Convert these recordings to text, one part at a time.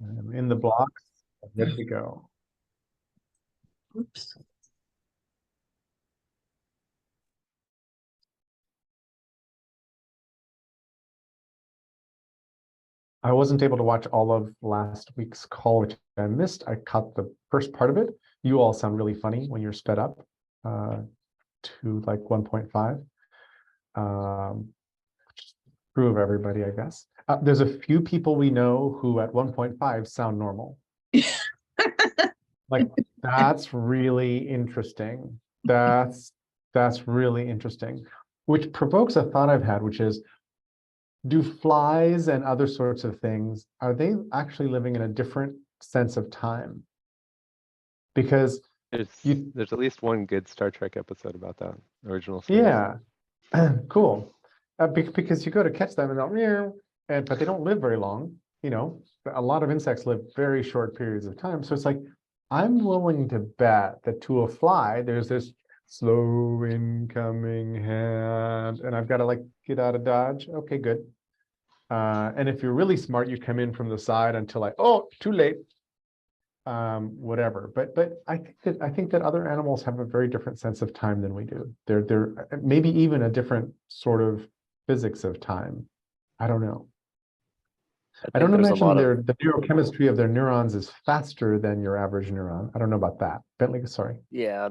I'm in the blocks, ready to go. Oops. I wasn't able to watch all of last week's call, which I missed. I caught the first part of it. You all sound really funny when you're sped up to like 1.5. True of everybody, I guess. There's a few people we know who at 1.5 sound normal. Like, that's really interesting. That's really interesting, which provokes a thought I've had, which is, do flies and other sorts of things, are they actually living in a different sense of time? Because there's at least one good Star Trek episode about that, original series. Yeah, cool. Because you go to catch them and they'll meow, but they don't live very long. You know, a lot of insects live very short periods of time. So it's like, I'm willing to bet that to a fly, there's this slow incoming hand, and I've got to like get out of dodge. Okay, good. And if you're really smart, you come in from the side until like, oh, too late. Whatever. But I think that other animals have a very different sense of time than we do. They're maybe even a different sort of physics of time. I don't know. I don't imagine the neurochemistry of their neurons is faster than your average neuron. I don't know about that. Bentley, sorry. Yeah,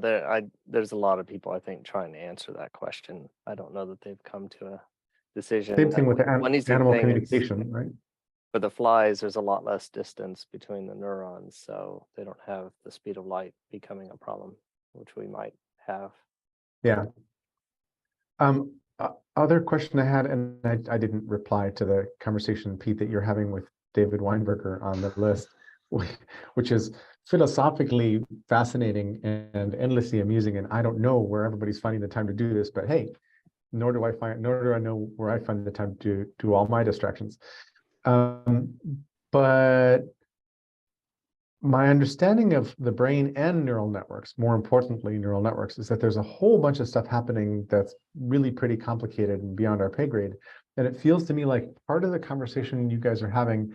there's a lot of people, I think, trying to answer that question. I don't know that they've come to a decision. Same thing with the animal communication, right? For the flies, there's a lot less distance between the neurons, so they don't have the speed of light becoming a problem, which we might have. Yeah. Other question I had, and I didn't reply to the conversation, Pete, that you're having with David Weinberger on the list, which is philosophically fascinating and endlessly amusing. And I don't know where everybody's finding the time to do this, but hey, nor do I know where I find the time to do all my distractions. But my understanding of the brain and neural networks, more importantly, neural networks, is that there's a whole bunch of stuff happening that's really pretty complicated and beyond our pay grade. And it feels to me like part of the conversation you guys are having,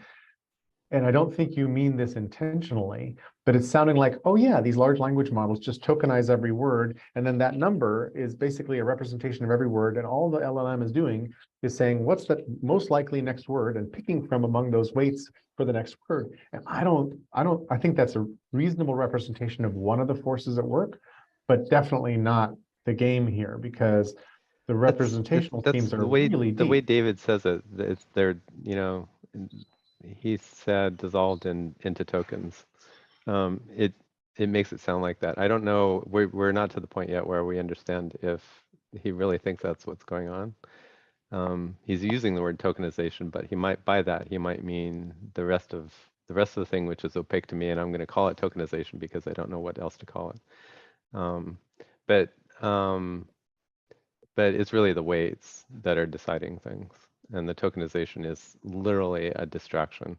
and I don't think you mean this intentionally, but it's sounding like, oh yeah, these large language models just tokenize every word, and then that number is basically a representation of every word, and all the LLM is doing is saying, what's the most likely next word, and picking from among those weights for the next word. And I think that's a reasonable representation of one of the forces at work, but definitely not the game here, because the representational themes are really deep. The way David says it, they're, you know, he said dissolved into tokens. It makes it sound like that. I don't know. We're not to the point yet where we understand if he really thinks that's what's going on. He's using the word tokenization, but he might, by that, he might mean the rest of the thing, which is opaque to me, and I'm going to call it tokenization because I don't know what else to call it. But it's really the weights that are deciding things, and the tokenization is literally a distraction.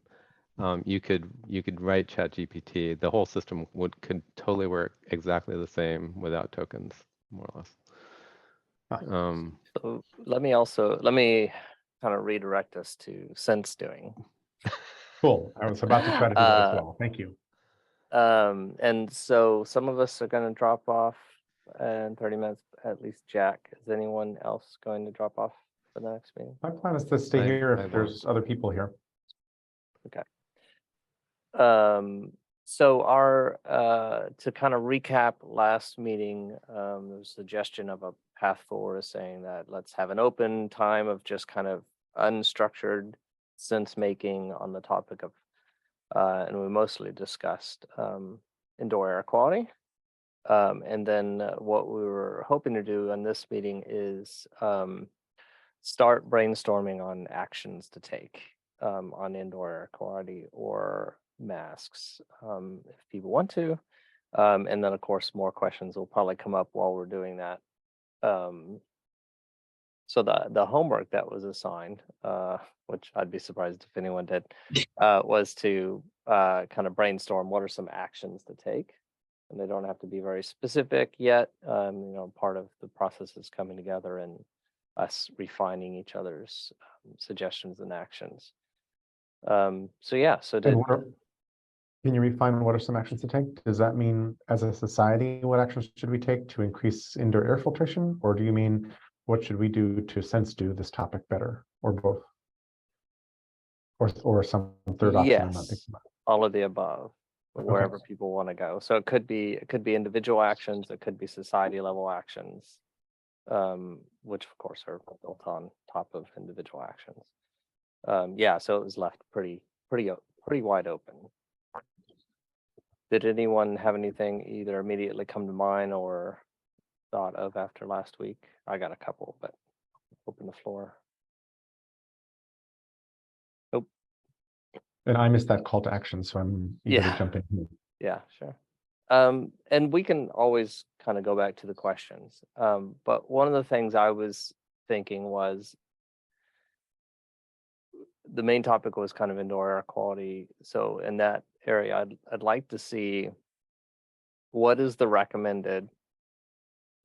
You could write ChatGPT. The whole system could totally work exactly the same without tokens, more or less. So let me kind of redirect us to SenseDoing. Cool. I was about to try to do that as well. Thank you. And so some of us are going to drop off in 30 minutes, at least Jack. Is anyone else going to drop off for the next meeting? My plan is to stay here if there's other people here. Okay. So our to kind of recap last meeting, there was a suggestion of a path forward, saying that let's have an open time of just kind of unstructured sense making on the topic of, and we mostly discussed indoor air quality. And then what we were hoping to do on this meeting is start brainstorming on actions to take on indoor air quality or masks, if people want to. And then, of course, more questions will probably come up while we're doing that. So the homework that was assigned, which I'd be surprised if anyone did, was to kind of brainstorm what are some actions to take. And they don't have to be very specific yet. You know, part of the process is coming together and us refining each other's suggestions and actions. So yeah, so Can you refine what are some actions to take? Does that mean as a society, what actions should we take to increase indoor air filtration? Or do you mean what should we do to sense do this topic better, or both? Or some third option I'm not thinking Yes, about. all of the above, Okay. wherever people want to go. So it could be individual actions, it could be society level actions, which of course are built on top of individual actions. Yeah, so it was left pretty wide open. Did anyone have anything either immediately come to mind or thought of after last week? I got a couple, but open the floor. Nope. And I missed that call to action, so I'm eager to Yeah. jump in. Yeah, sure. And we can always kind of go back to the questions. But one of the things I was thinking was the main topic was kind of indoor air quality. So in that area, I'd like to see what is the recommended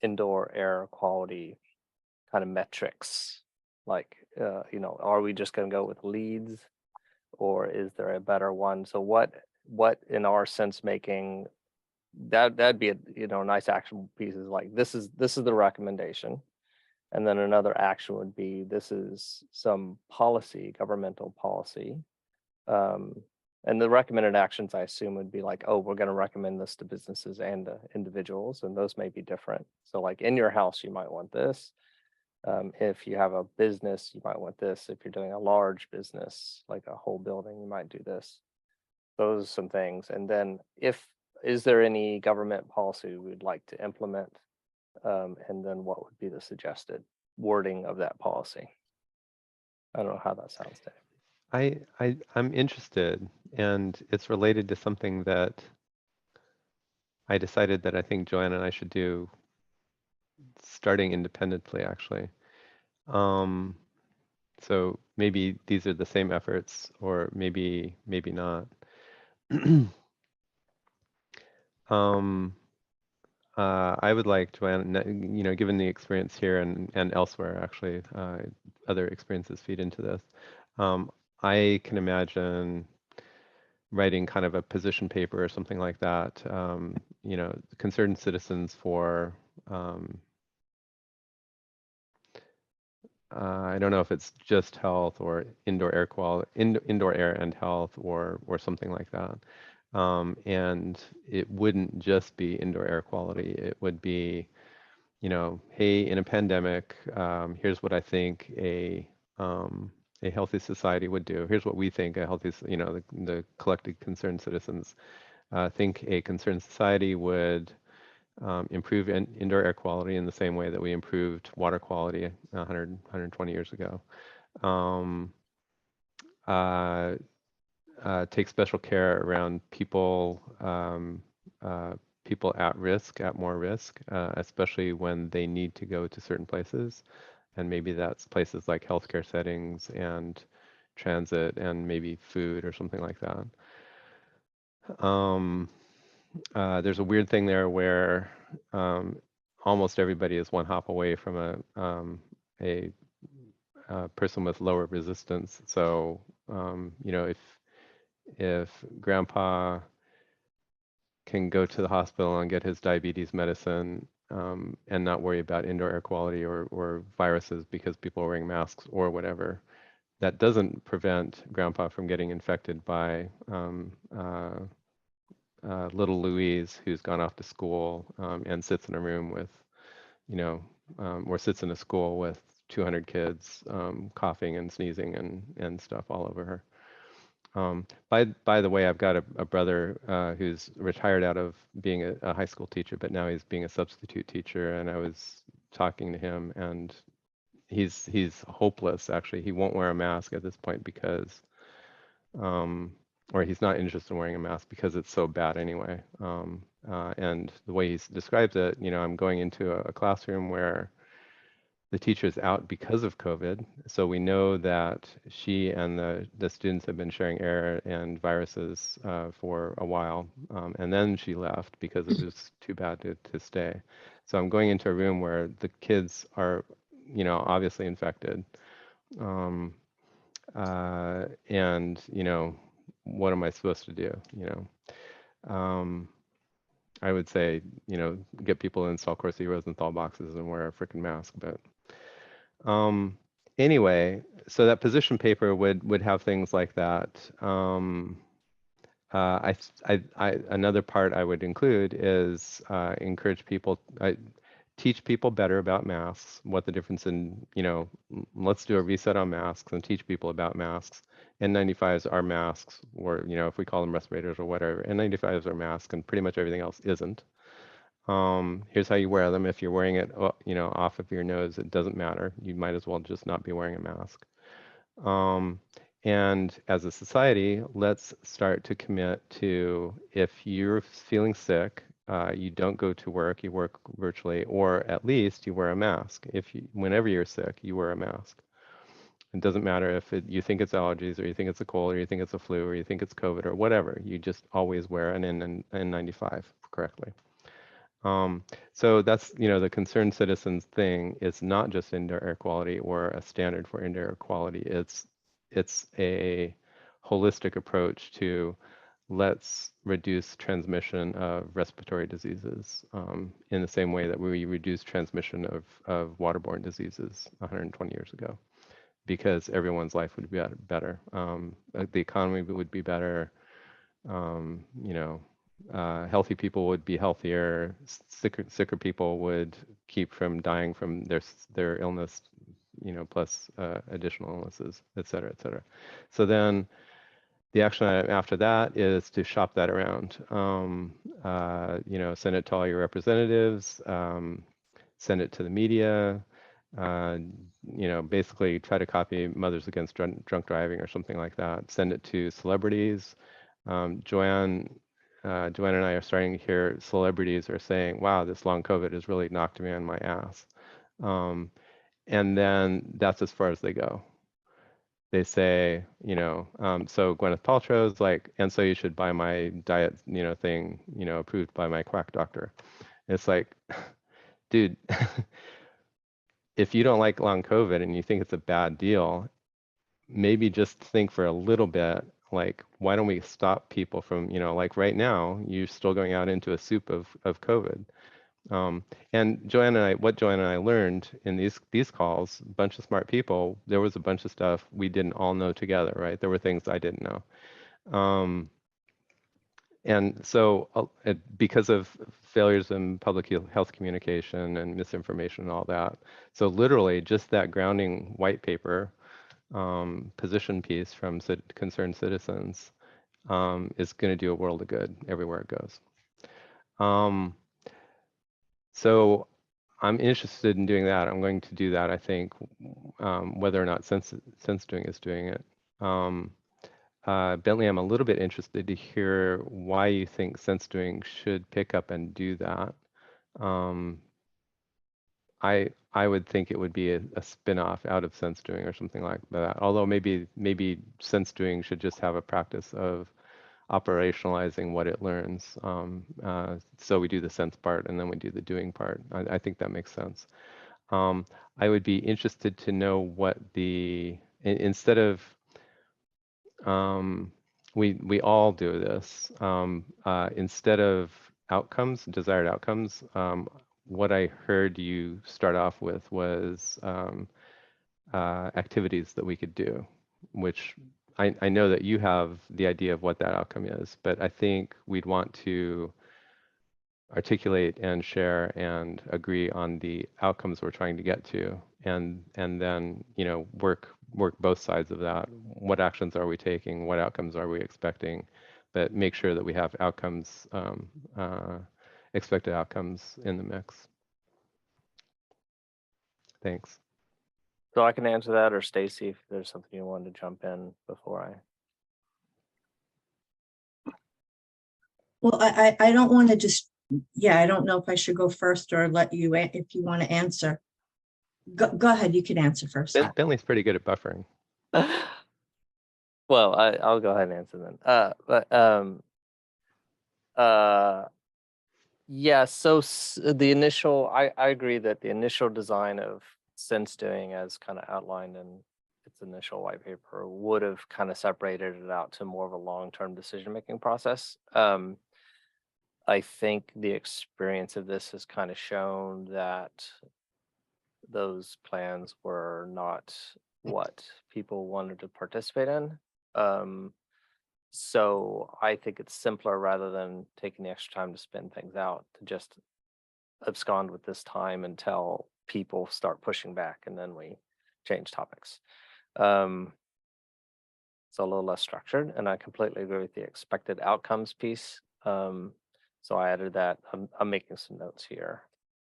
indoor air quality kind of metrics. Like, are we just going to go with leads, or is there a better one? So what in our sense making that'd be a nice action piece is like this is the recommendation, and then another action would be this is some policy, governmental policy, um, and the recommended actions I assume would be like, oh, we're going to recommend this to businesses and individuals, and those may be different. So like in your house you might want this, if you have a business you might want this, if you're doing a large business like a whole building you might do this. Those are some things. And then is there any government policy we'd like to implement? And then what would be the suggested wording of that policy? I don't know how that sounds, Dave. I'm interested, and it's related to something that I decided that I think Joanna and I should do starting independently, actually. Um, so maybe these are the same efforts, or maybe not. um, I would like, Joanna, given the experience here and elsewhere, actually, other experiences feed into this. I can imagine writing kind of a position paper or something like that, concerned citizens for, I don't know if it's just health or indoor air quality, indoor air and health, or something like that. And it wouldn't just be indoor air quality. It would be, hey, in a pandemic, here's what I think a healthy society would do. Here's what we think a healthy, the collected concerned citizens think a concerned society would improve indoor air quality in the same way that we improved water quality 120 years ago. Uh, take special care around people people at risk, at more risk, especially when they need to go to certain places. And maybe that's places like healthcare settings and transit and maybe food or something like that. There's a weird thing there where almost everybody is one hop away from a person with lower resistance. So, if grandpa can go to the hospital and get his diabetes medicine and not worry about indoor air quality or viruses because people are wearing masks or whatever, that doesn't prevent grandpa from getting infected by little Louise, who's gone off to school and sits in a room with, or sits in a school with 200 kids coughing and sneezing and stuff all over her. By the way, I've got a brother who's retired out of being a high school teacher, but now he's being a substitute teacher. And I was talking to him, and he's hopeless. Actually, he won't wear a mask at this point because, or he's not interested in wearing a mask because it's so bad anyway. And the way he describes it, I'm going into a classroom where the teacher's out because of COVID. So we know that she and the students have been sharing air and viruses for a while. And then she left because it was too bad to stay. So I'm going into a room where the kids are, obviously infected. And, what am I supposed to do? I would say, get people to install Corsi Rosenthal boxes and wear a freaking mask. But anyway, so that position paper would have things like that. Another part I would include is encourage people, teach people better about masks, what the difference in, let's do a reset on masks and teach people about masks. N95s are masks, or, if we call them respirators or whatever, N95s are masks and pretty much everything else isn't. Here's how you wear them. If you're wearing it, off of your nose, it doesn't matter. You might as well just not be wearing a mask. And as a society, let's start to commit to, if you're feeling sick, you don't go to work, you work virtually, or at least you wear a mask. Whenever you're sick, you wear a mask. It doesn't matter if you think it's allergies, or you think it's a cold, or you think it's a flu, or you think it's COVID, or whatever. You just always wear an N95 correctly. So that's, the concerned citizens thing is not just indoor air quality or a standard for indoor air quality. It's a holistic approach to, let's reduce transmission of respiratory diseases in the same way that we reduced transmission of waterborne diseases 120 years ago, because everyone's life would be better. The economy would be better. Healthy people would be healthier. Sicker people would keep from dying from their illness, plus additional illnesses, et cetera, et cetera. So then the action item after that is to shop that around. Send it to all your representatives, send it to the media, basically try to copy Mothers Against Drunk Driving or something like that. Send it to celebrities. Joanne and I are starting to hear celebrities are saying, wow, this long COVID has really knocked me on my ass. And then that's as far as they go. They say, so Gwyneth Paltrow's like, and so you should buy my diet, thing, approved by my quack doctor. It's like, dude, if you don't like long COVID and you think it's a bad deal, maybe just think for a little bit, like, why don't we stop people from, like right now, you're still going out into a soup of COVID. And what Joanne and I learned in these calls, a bunch of smart people, there was a bunch of stuff we didn't all know together, right? There were things I didn't know. And so because of failures in public health communication and misinformation and all that, so literally just that grounding white paper position piece from concerned citizens is going to do a world of good everywhere it goes. So I'm interested in doing that. I'm going to do that, I think, whether or not SenseDoing is doing it. Bentley, I'm a little bit interested to hear why you think SenseDoing should pick up and do that. I would think it would be a spin-off out of SenseDoing or something like that. Although maybe SenseDoing should just have a practice of operationalizing what it learns. So we do the sense part and then we do the doing part. I think that makes sense. I would be interested to know what instead of, we all do this, instead of desired outcomes, what I heard you start off with was activities that we could do, which I know that you have the idea of what that outcome is, but I think we'd want to articulate and share and agree on the outcomes we're trying to get to, and then work both sides of that. What actions are we taking? What outcomes are we expecting? But make sure that we have outcomes, expected outcomes in the mix. Thanks. So I can answer that, or Stacy, if there's something you wanted to jump in before I. Well, I don't want to just, I don't know if I should go first or let you, if you want to answer. Go ahead, you can answer first. Bentley's pretty good at buffering. Well, I'll go ahead and answer then. Yeah, so the initial, I agree that the initial design of SenseDoing, as kind of outlined in its initial white paper, would have kind of separated it out to more of a long-term decision-making process. I think the experience of this has kind of shown that those plans were not what people wanted to participate in. So I think it's simpler, rather than taking the extra time to spin things out, to just abscond with this time until people start pushing back, and then we change topics. It's a little less structured, and I completely agree with the expected outcomes piece. So I added that. I'm making some notes here.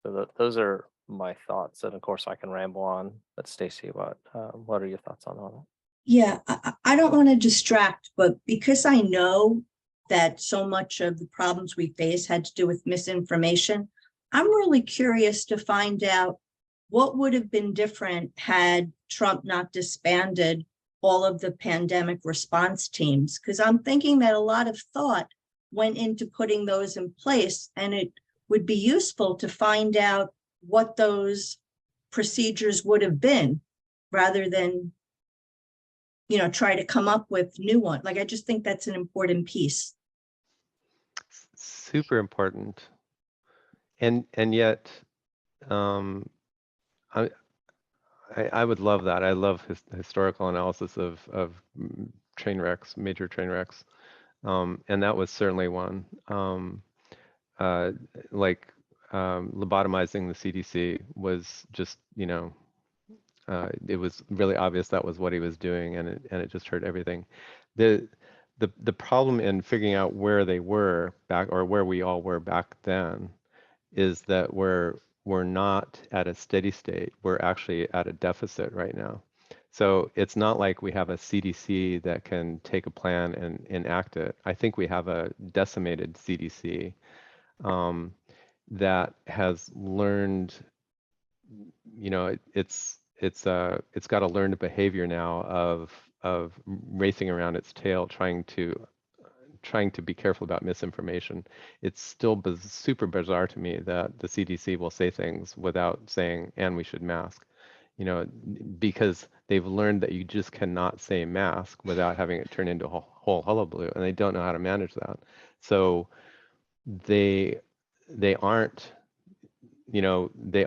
So those are my thoughts, and of course I can ramble on. But Stacy, what are your thoughts on all that? Yeah, I don't want to distract, but because I know that so much of the problems we face had to do with misinformation, I'm really curious to find out what would have been different had Trump not disbanded all of the pandemic response teams, because I'm thinking that a lot of thought went into putting those in place, and it would be useful to find out what those procedures would have been, rather than try to come up with new ones. Like, I just think that's an important piece. Super important. And yet, I would love that. I love historical analysis of train wrecks, major train wrecks. And that was certainly one. Like lobotomizing the CDC was just, it was really obvious that was what he was doing, and it just hurt everything. The problem in figuring out where they were back, or where we all were back then, is that we're not at a steady state. We're actually at a deficit right now. So it's not like we have a CDC that can take a plan and enact it. I think we have a decimated CDC that has learned, it's got a learned behavior now of racing around its tail, trying to be careful about misinformation. It's still super bizarre to me that the CDC will say things without saying, and we should mask, because they've learned that you just cannot say mask without having it turn into a whole hullabaloo, and they don't know how to manage that. So they aren't, they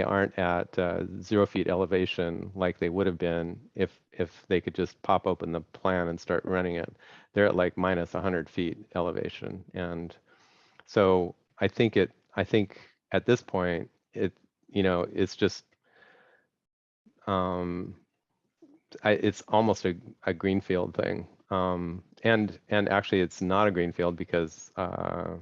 aren't at 0 feet elevation like they would have been if they could just pop open the plan and start running it. They're at like minus 100 feet elevation, and so I think at this point it's just it's almost a greenfield thing. And actually it's not a greenfield, because I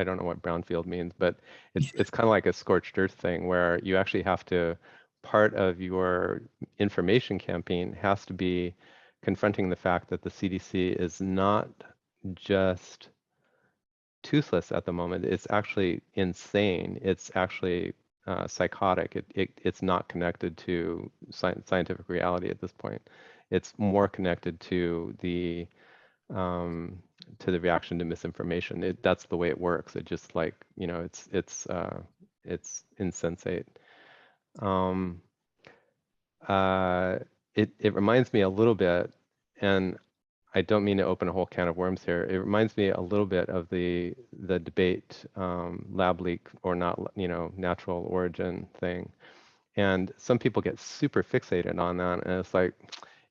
don't know what brownfield means, but it's kind of like a scorched earth thing, where you actually have to, part of your information campaign has to be confronting the fact that the CDC is not just toothless at the moment. It's actually insane. It's actually psychotic. It's not connected to scientific reality at this point. It's more connected to the reaction to misinformation. That's the way it works. It just, like, it's insensate. It reminds me a little bit, and I don't mean to open a whole can of worms here. It reminds me a little bit of the debate, lab leak or not, natural origin thing. And some people get super fixated on that, and it's like,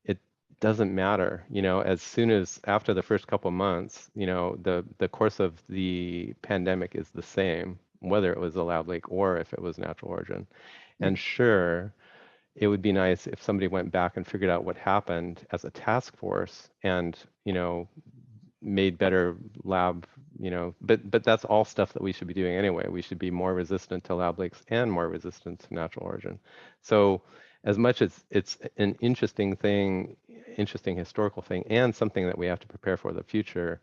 it doesn't matter, as soon as after the first couple months, the course of the pandemic is the same, whether it was a lab leak or if it was natural origin. And sure, it would be nice if somebody went back and figured out what happened as a task force and, made better lab, but that's all stuff that we should be doing anyway. We should be more resistant to lab leaks and more resistant to natural origin. So as much as it's an interesting thing, interesting historical thing, and something that we have to prepare for the future,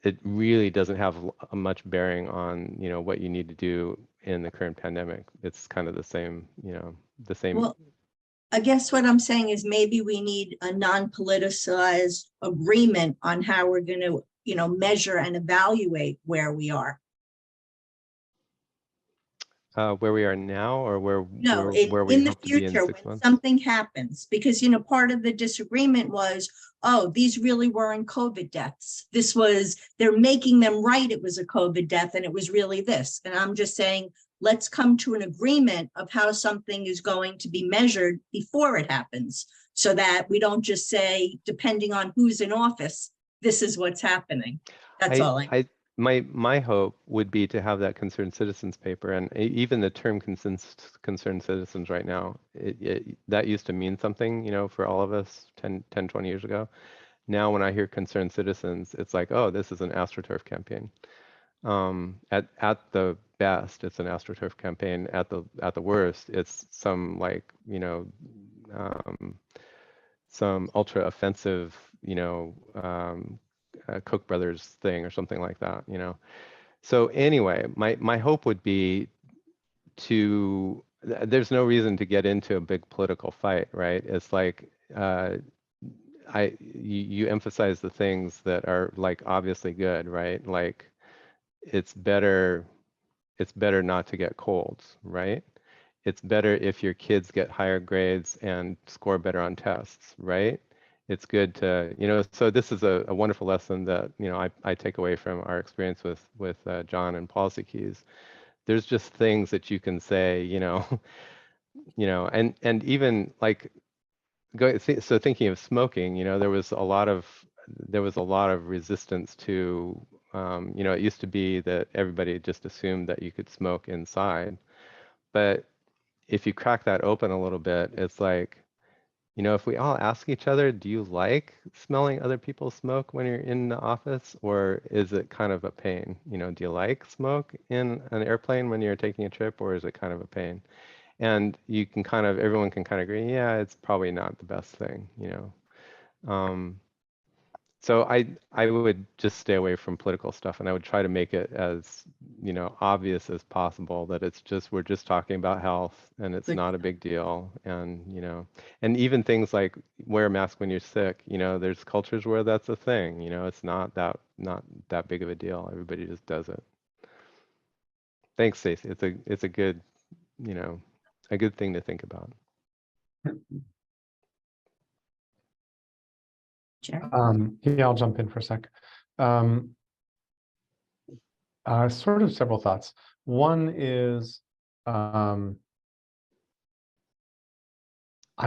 it really doesn't have much bearing on, what you need to do in the current pandemic. It's kind of the same, the same. Well, I guess what I'm saying is maybe we need a non-politicized agreement on how we're going to, measure and evaluate where we are. Where we are now, or No, where we in the hope to be in future, 6 when months? something happens, because, part of the disagreement was, oh, these really weren't COVID deaths. This was, they're making them right. It was a COVID death and it was really this. And I'm just saying, let's come to an agreement of how something is going to be measured before it happens, so that we don't just say, depending on who's in office, this is what's happening. That's all. My hope would be to have that concerned citizens paper, and even the term concerned citizens right now, that used to mean something, for all of us 10, 20 years ago. Now, when I hear concerned citizens, it's like, oh, this is an AstroTurf campaign. At the best, it's an AstroTurf campaign. At the worst, it's some some ultra offensive, Koch brothers thing or something like that. So anyway, my hope would be there's no reason to get into a big political fight, right? It's like you emphasize the things that are like obviously good, right? Like it's better not to get colds, right? It's better if your kids get higher grades and score better on tests, right? It's good to, so this is a wonderful lesson that, I take away from our experience with John and Policy Keys. There's just things that you can say, and even like, so thinking of smoking, there was a lot of resistance to, it used to be that everybody just assumed that you could smoke inside. But if you crack that open a little bit, it's like, if we all ask each other, do you like smelling other people's smoke when you're in the office, or is it kind of a pain? Do you like smoke in an airplane when you're taking a trip, or is it kind of a pain? And everyone can kind of agree, yeah, it's probably not the best thing. So I would just stay away from political stuff, and I would try to make it as, obvious as possible that we're just talking about health, and it's not a big deal. And, and even things like wear a mask when you're sick, there's cultures where that's a thing, it's not that big of a deal. Everybody just does it. Thanks, Stacey. It's a good, a good thing to think about. Yeah, I'll jump in for a sec. Sort of several thoughts. One is, I'm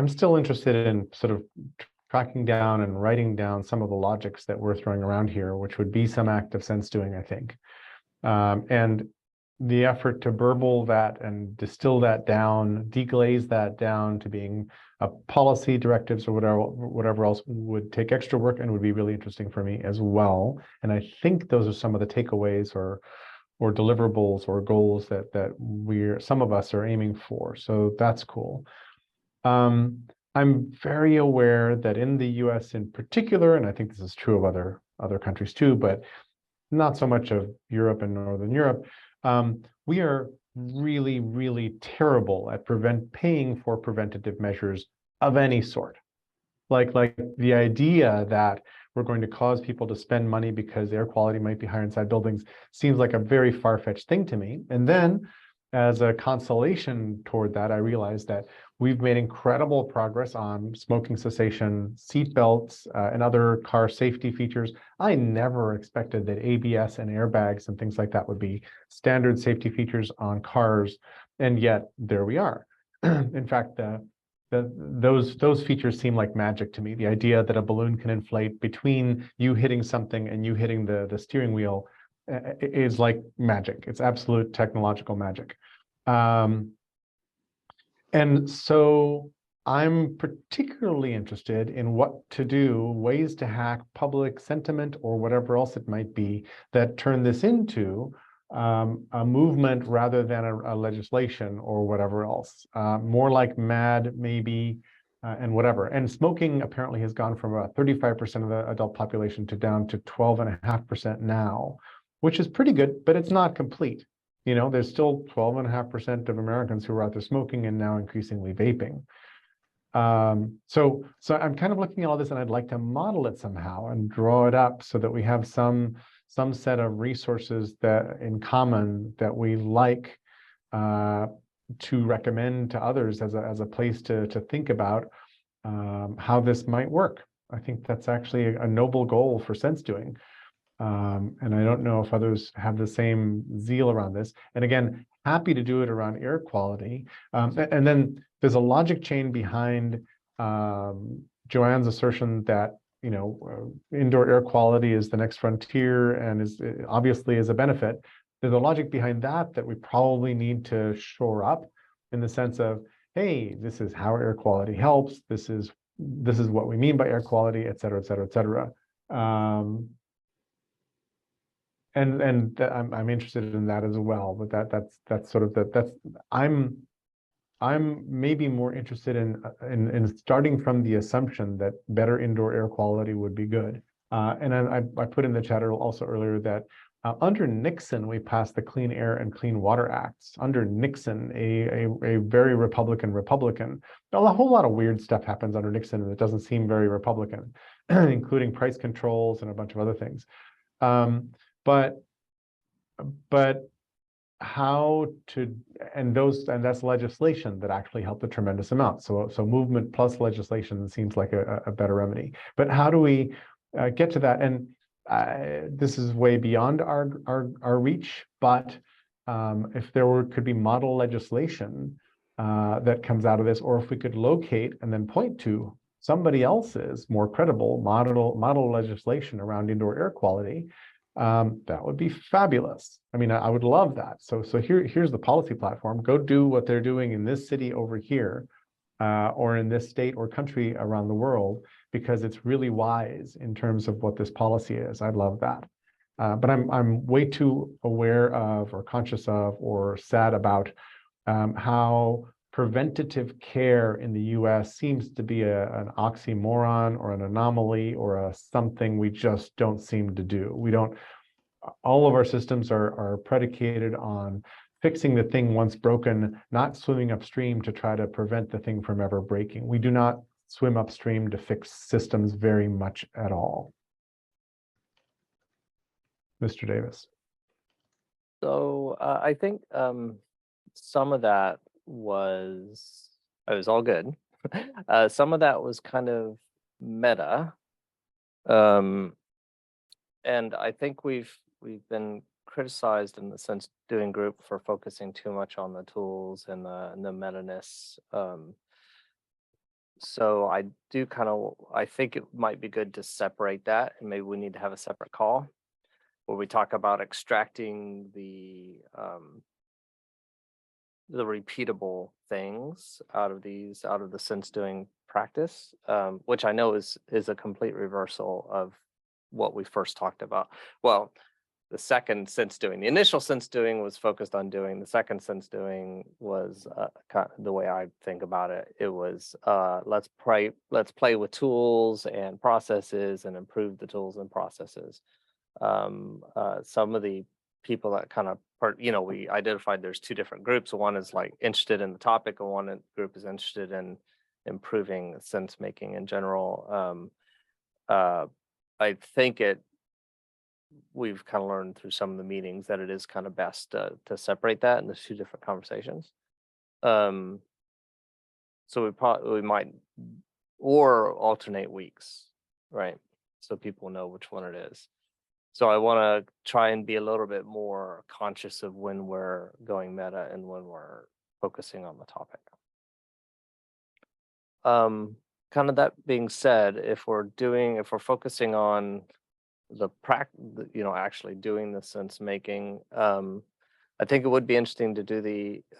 still interested in sort of tracking down and writing down some of the logics that we're throwing around here, which would be some act of sense doing, I think. And the effort to burble that and distill that down, deglaze that down to being policy directives or whatever else would take extra work and would be really interesting for me as well. And I think those are some of the takeaways or deliverables or goals that some of us are aiming for. So that's cool. I'm very aware that in the US in particular, and I think this is true of other countries too, but not so much of Europe and Northern Europe, we are really, really terrible at paying for preventative measures of any sort. Like the idea that we're going to cause people to spend money because air quality might be higher inside buildings seems like a very far-fetched thing to me. And then as a consolation toward that, I realized that we've made incredible progress on smoking cessation, seat belts, and other car safety features. I never expected that ABS and airbags and things like that would be standard safety features on cars, and yet there we are. In fact, those features seem like magic to me. The idea that a balloon can inflate between you hitting something and you hitting the steering wheel is like magic. It's absolute technological magic. And so I'm particularly interested in what to do, ways to hack public sentiment or whatever else it might be that turn this into a movement rather than a legislation or whatever else. More like MAD maybe, and whatever. And smoking apparently has gone from about 35% of the adult population to down to 12.5% now, which is pretty good, but it's not complete. There's still 12.5% of Americans who are out there smoking and now increasingly vaping. So I'm kind of looking at all this, and I'd like to model it somehow and draw it up so that we have some set of resources that in common that we like to recommend to others as a place to think about how this might work. I think that's actually a noble goal for SenseDoing. And I don't know if others have the same zeal around this. And again, happy to do it around air quality. And then there's a logic chain behind Joanne's assertion that indoor air quality is the next frontier and is obviously is a benefit. There's a logic behind that we probably need to shore up, in the sense of, hey, this is how air quality helps. This is what we mean by air quality, et cetera, et cetera, et cetera. And I'm interested in that as well. But that's sort of that's I'm maybe more interested in starting from the assumption that better indoor air quality would be good. And I put in the chat also earlier that under Nixon, we passed the Clean Air and Clean Water Acts. Under Nixon, a very Republican, a whole lot of weird stuff happens under Nixon that doesn't seem very Republican, including price controls and a bunch of other things. But how to, and that's legislation that actually helped a tremendous amount. So movement plus legislation seems like a better remedy. But how do we get to that? And this is way beyond our reach, but if there could be model legislation that comes out of this, or if we could locate and then point to somebody else's more credible model legislation around indoor air quality, that would be fabulous. I mean, I would love that. So here's the policy platform. Go do what they're doing in this city over here, or in this state or country around the world, because it's really wise in terms of what this policy is. I love that. But I'm way too aware of, or conscious of, or sad about how preventative care in the US seems to be an oxymoron or an anomaly or something we just don't seem to do. All of our systems are predicated on fixing the thing once broken, not swimming upstream to try to prevent the thing from ever breaking. We do not swim upstream to fix systems very much at all. Mr. Davis. So I think some of that was all good. Some of that was kind of meta, and I think we've been criticized in the SenseDoing group for focusing too much on the tools and the meta-ness. So I think it might be good to separate that, and maybe we need to have a separate call where we talk about extracting the repeatable things out of the SenseDoing practice, which I know is a complete reversal of what we first talked about. Well, the second SenseDoing, the initial SenseDoing was focused on doing. The second SenseDoing was kind of the way I think about it. It was let's play with tools and processes and improve the tools and processes. Some of the people that kind of we identified there's two different groups. One is like interested in the topic, and one group is interested in improving sense making in general. I think we've kind of learned through some of the meetings that it is kind of best to separate that into two different conversations. So we might, or alternate weeks, right? So people know which one it is. So I want to try and be a little bit more conscious of when we're going meta and when we're focusing on the topic. Kind of that being said, if we're focusing on actually doing the sense making, I think it would be interesting to do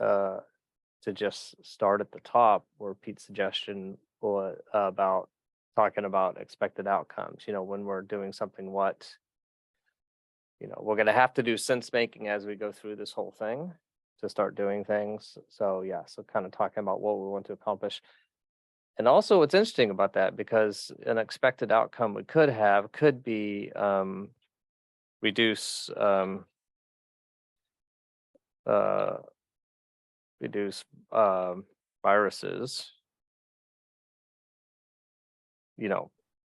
to just start at the top where Pete's suggestion was about talking about expected outcomes. When we're doing something, we're going to have to do sense making as we go through this whole thing to start doing things. So kind of talking about what we want to accomplish. And also what's interesting about that, because an expected outcome we could be reduce viruses,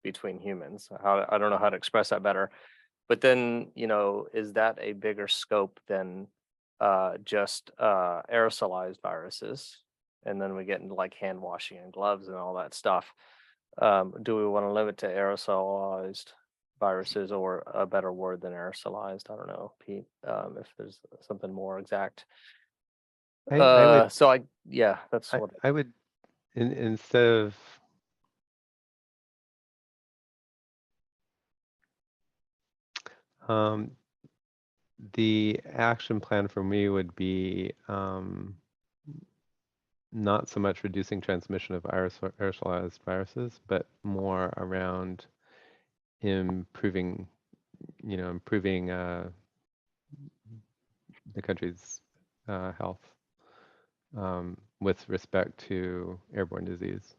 between humans. I don't know how to express that better. But then, is that a bigger scope than just aerosolized viruses, and then we get into like hand washing and gloves and all that stuff. Do we want to limit to aerosolized viruses, or a better word than aerosolized? I don't know, Pete, if there's something more exact. I would, Yeah, that's I, what. I would, instead of, the action plan for me would be, not so much reducing transmission of aerosolized viruses, but more around improving, improving the country's health with respect to airborne disease.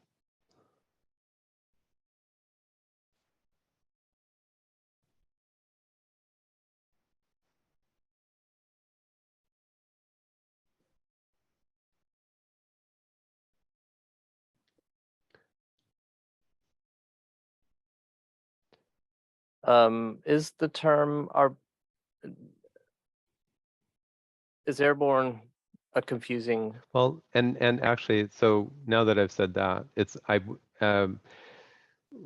Is the term is airborne a confusing? Well, and actually, so now that I've said that, it's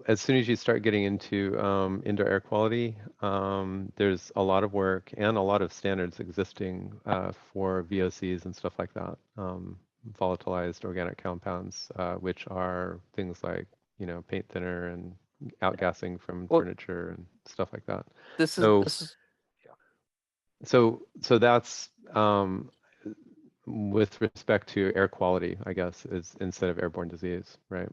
as soon as you start getting into indoor air quality, there's a lot of work and a lot of standards existing for VOCs and stuff like that, volatilized organic compounds, which are things like, paint thinner and outgassing from Well, furniture and stuff like that. this So, is so that's with respect to air quality, I guess, is instead of airborne disease, right?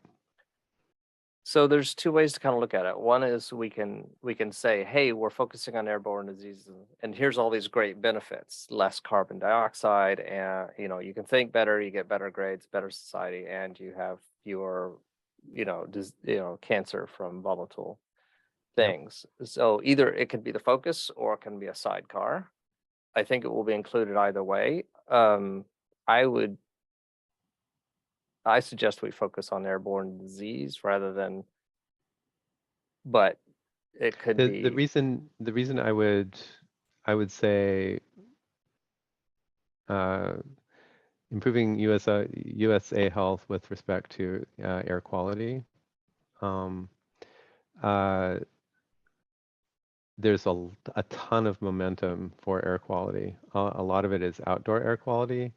So there's two ways to kind of look at it. One is we can say, hey, we're focusing on airborne diseases, and here's all these great benefits: less carbon dioxide, and you can think better, you get better grades, better society, and you have fewer, cancer from volatile things. So either it could be the focus or it can be a sidecar. I think it will be included either way. I suggest we focus on airborne disease rather than, but it could The be. reason I would say improving USA health with respect to air quality. Uh, there's a ton of momentum for air quality. A lot of it is outdoor air quality,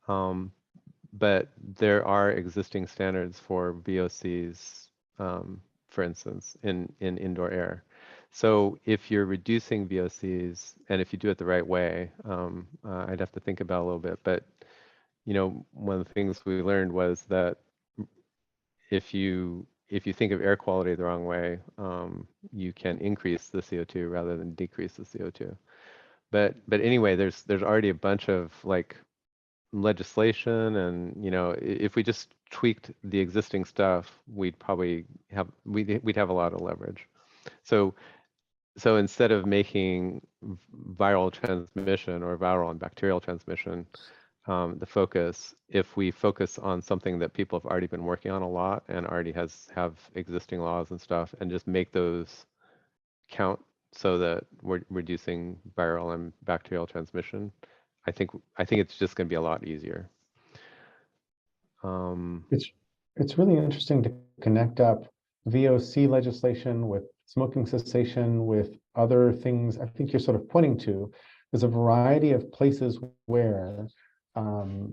but there are existing standards for VOCs, for instance, in indoor air. So if you're reducing VOCs, and if you do it the right way, I'd have to think about it a little bit, but one of the things we learned was that if you think of air quality the wrong way, you can increase the CO2 rather than decrease the CO2. But anyway, there's already a bunch of like legislation, and if we just tweaked the existing stuff, we'd probably have we'd have a lot of leverage. So instead of making viral transmission or viral and bacterial transmission the focus, if we focus on something that people have already been working on a lot and already have existing laws and stuff, and just make those count so that we're reducing viral and bacterial transmission, I think it's just going to be a lot easier. It's really interesting to connect up VOC legislation with smoking cessation with other things. I think you're sort of pointing to there's a variety of places where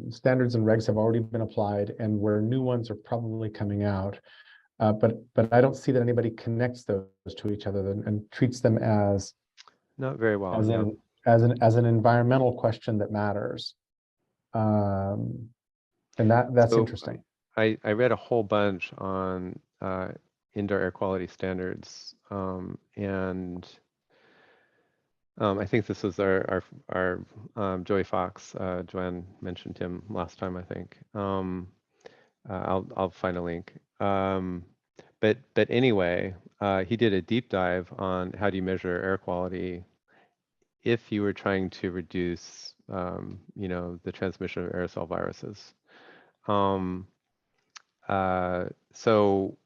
standards and regs have already been applied and where new ones are probably coming out. But I don't see that anybody connects those to each other and treats them as not very well, as yeah. as an environmental question that matters. And that's So interesting. I read a whole bunch on indoor air quality standards, and I think this was our Joey Fox. Joanne mentioned him last time, I think. I'll find a link. But anyway, he did a deep dive on how do you measure air quality if you were trying to reduce, the transmission of aerosol viruses. So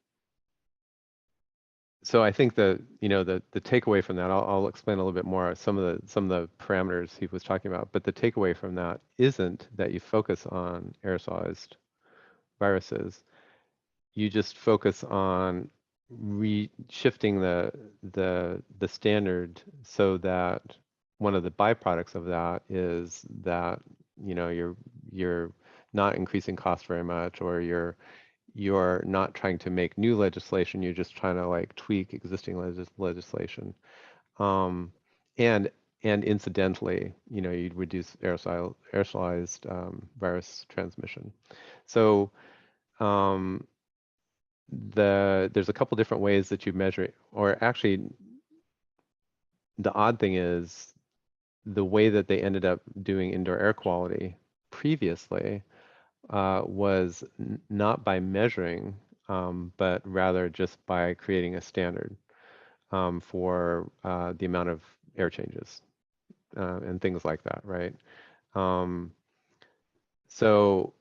so I think the the takeaway from that, I'll explain a little bit more some of the parameters he was talking about, but the takeaway from that isn't that you focus on aerosolized viruses. You just focus on shifting the standard so that one of the byproducts of that is that you're not increasing cost very much, or you're not trying to make new legislation, you're just trying to like tweak existing legislation. Um, and incidentally, you'd reduce aerosolized virus transmission. So there's a couple different ways that you measure it, or actually the odd thing is the way that they ended up doing indoor air quality previously was not by measuring, but rather just by creating a standard for the amount of air changes and things like that, right? Um, so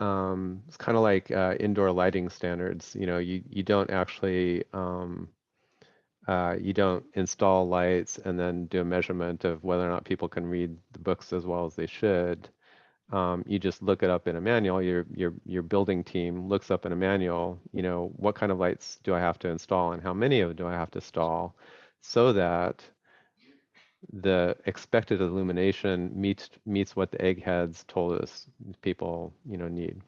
it's kind of like indoor lighting standards. You don't actually you don't install lights and then do a measurement of whether or not people can read the books as well as they should. You just look it up in a manual. Your building team looks up in a manual, what kind of lights do I have to install and how many of them do I have to install, so that the expected illumination meets what the eggheads told us people need.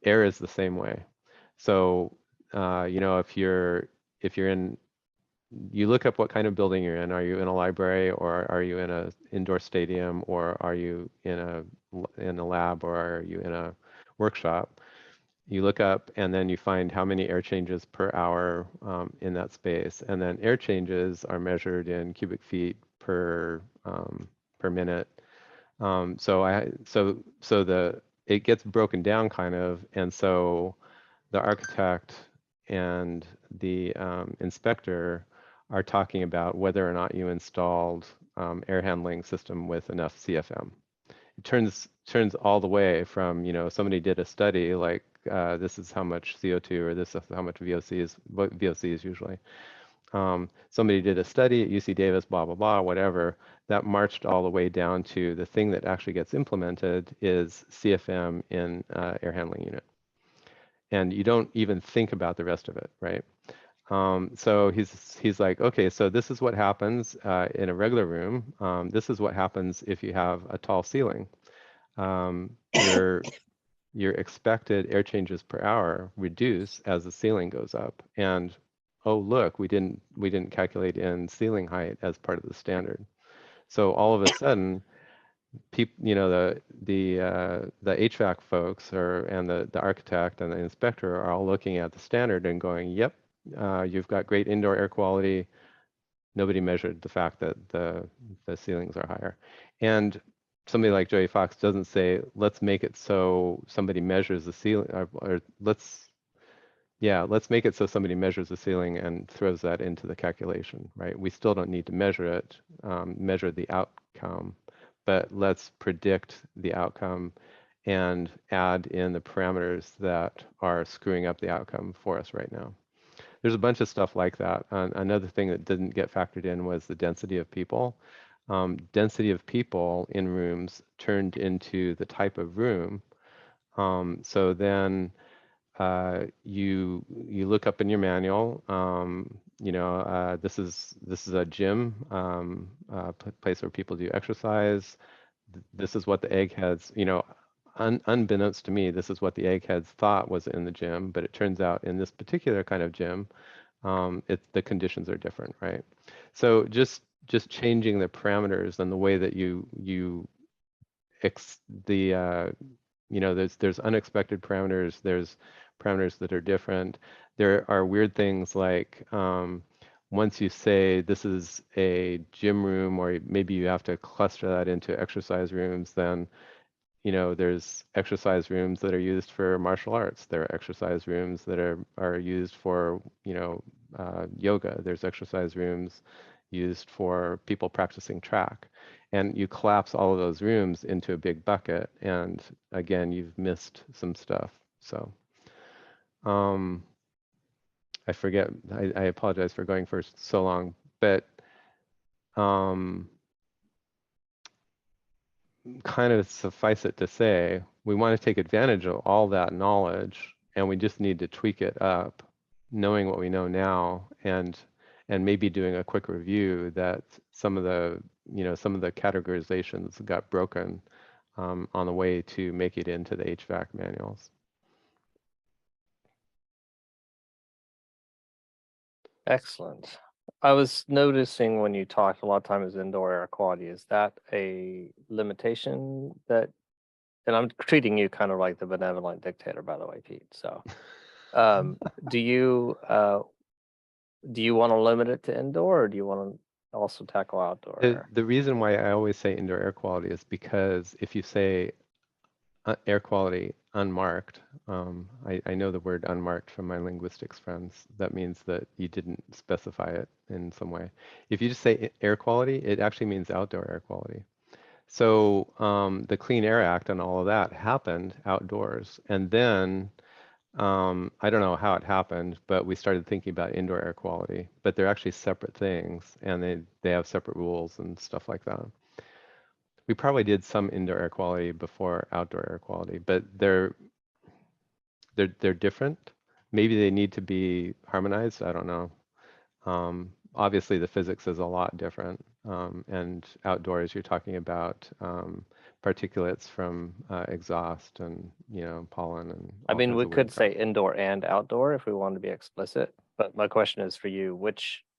Air is the same way. So if you're in, you look up what kind of building you're in. Are you in a library, or are you in a indoor stadium, or are you in a lab, or are you in a workshop? You look up and then you find how many air changes per hour in that space, and then air changes are measured in cubic feet per minute. So it gets broken down kind of, and so the architect and the inspector are talking about whether or not you installed air handling system with enough CFM. It turns all the way from, somebody did a study like this is how much CO2, or this is how much VOC is, what VOC is usually. Somebody did a study at UC Davis, blah, blah, blah, whatever, that marched all the way down to the thing that actually gets implemented is CFM in air handling unit. And you don't even think about the rest of it, right? So he's like, okay, so this is what happens in a regular room. This is what happens if you have a tall ceiling. Your expected air changes per hour reduce as the ceiling goes up. And oh look, we didn't calculate in ceiling height as part of the standard. So all of a sudden, people, the HVAC folks and the architect and the inspector are all looking at the standard and going, yep, you've got great indoor air quality. Nobody measured the fact that the ceilings are higher. And somebody like Joey Fox doesn't say, let's make it so somebody measures the ceiling, or let's make it so somebody measures the ceiling and throws that into the calculation, right? We still don't need to measure it, measure the outcome, but let's predict the outcome and add in the parameters that are screwing up the outcome for us right now. There's a bunch of stuff like that. Another thing that didn't get factored in was the density of people. Density of people in rooms turned into the type of room. So then you look up in your manual. This is a gym, place where people do exercise. This is what the eggheads, unbeknownst to me, this is what the eggheads thought was in the gym, but it turns out in this particular kind of gym, the conditions are different, right? So just changing the parameters and the way that there's unexpected parameters, there's parameters that are different. There are weird things like once you say this is a gym room, or maybe you have to cluster that into exercise rooms, then there's exercise rooms that are used for martial arts. There are exercise rooms that are used for yoga. There's exercise rooms used for people practicing track. And you collapse all of those rooms into a big bucket, and again, you've missed some stuff. So I forget, I apologize for going for so long, but um, kind of suffice it to say, we want to take advantage of all that knowledge, and we just need to tweak it up, knowing what we know now, and maybe doing a quick review that some of the, some of the categorizations got broken on the way to make it into the HVAC manuals. Excellent. I was noticing when you talked a lot of times indoor air quality, is that a limitation that, and I'm treating you kind of like the benevolent dictator, by the way, Pete. So, do you want to limit it to indoor, or do you want to also tackle outdoor air? The reason why I always say indoor air quality is because if you say air quality unmarked, I know the word unmarked from my linguistics friends. That means that you didn't specify it in some way. If you just say air quality, it actually means outdoor air quality. So the Clean Air Act and all of that happened outdoors. And then I don't know how it happened, but we started thinking about indoor air quality. But they're actually separate things, and they have separate rules and stuff like that. We probably did some indoor air quality before outdoor air quality, but they're different. Maybe they need to be harmonized. I don't know. Obviously, the physics is a lot different. And outdoors, you're talking about particulates from exhaust and pollen and I all mean, kinds we of weird could stuff. say indoor and outdoor if we wanted to be explicit. But my question is for you,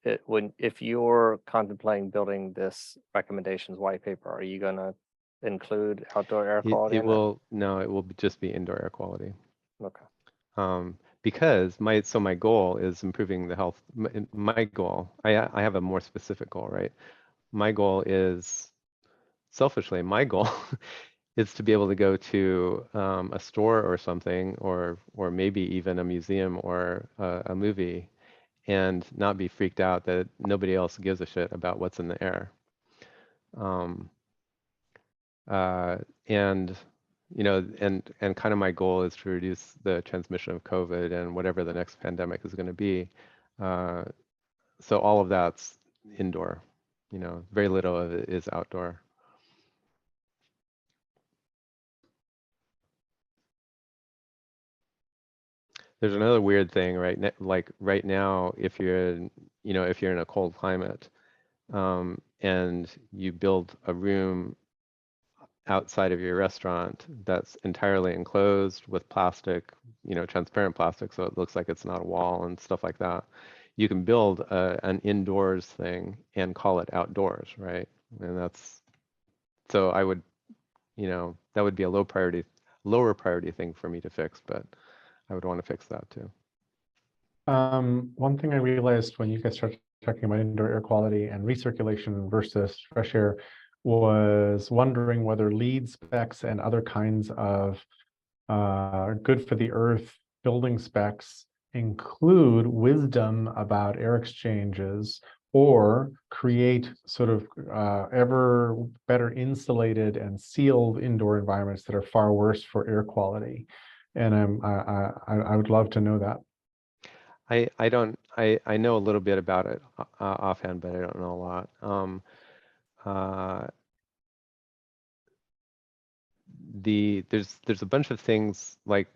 if you're contemplating building this recommendations white paper, are you gonna include outdoor air quality It in it? will no, it will just be indoor air quality. Okay. Because my goal is improving the health. My goal, I have a more specific goal, right? My goal is selfishly, my goal is to be able to go to a store or something, or maybe even a museum or a movie, and not be freaked out that nobody else gives a shit about what's in the air. Um, and and kind of my goal is to reduce the transmission of COVID and whatever the next pandemic is going to be. So all of that's indoor. Very little of it is outdoor. There's another weird thing, right? Like right now, if you're in a cold climate, and you build a room outside of your restaurant that's entirely enclosed with plastic, transparent plastic, so it looks like it's not a wall and stuff like that. You can build an indoors thing and call it outdoors, right? And so I would, that would be a lower priority thing for me to fix, but I would want to fix that too. One thing I realized when you guys started talking about indoor air quality and recirculation versus fresh air was wondering whether LEED specs and other kinds of good for the earth building specs include wisdom about air exchanges or create sort of ever better insulated and sealed indoor environments that are far worse for air quality. And I would love to know that. I don't I know a little bit about it offhand, but I don't know a lot. Uh, there's a bunch of things like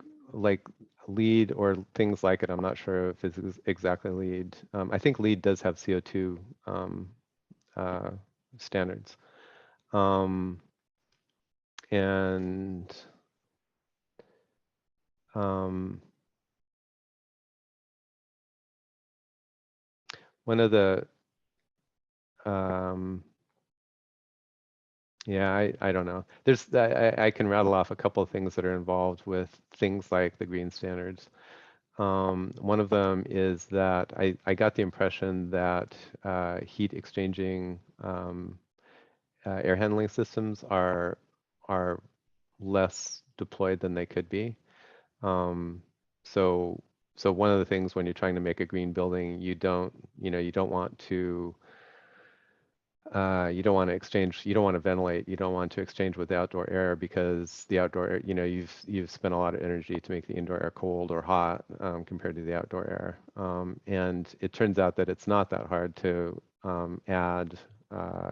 LEED or things like it. I'm not sure if it's exactly LEED. I think LEED does have CO2 uh, standards, and one of the yeah, I don't know. I can rattle off a couple of things that are involved with things like the green standards. One of them is that I got the impression that heat exchanging air handling systems are less deployed than they could be. So one of the things when you're trying to make a green building, you don't want to you don't want to exchange, you don't want to ventilate, you don't want to exchange with the outdoor air because the outdoor air, you've spent a lot of energy to make the indoor air cold or hot compared to the outdoor air. And it turns out that it's not that hard to add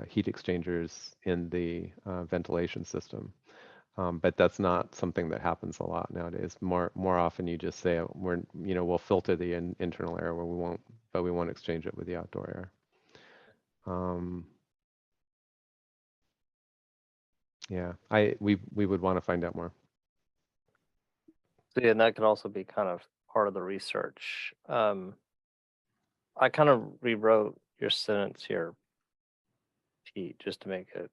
heat exchangers in the ventilation system. But that's not something that happens a lot nowadays. More often you just say we'll filter the internal air where we won't exchange it with the outdoor air. Yeah, we would want to find out more. So yeah, and that could also be kind of part of the research. I kind of rewrote your sentence here, Pete, just to make it,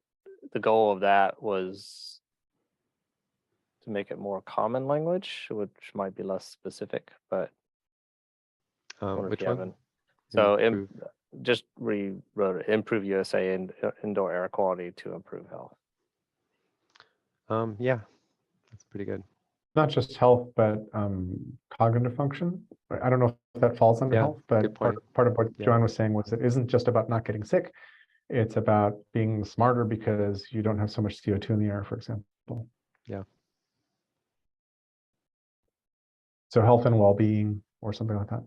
the goal of that was to make it more common language, which might be less specific, but I wonder if Which you have one? an- So Improve. just rewrote it, improve USA and indoor air quality to improve health. Yeah, that's pretty good. Not just health, but cognitive function. I don't know if that falls under Yeah, health, but good point. part of what Yeah. Joanne was saying was it isn't just about not getting sick. It's about being smarter because you don't have so much CO2 in the air, for example. Yeah. So health and well-being or something like that.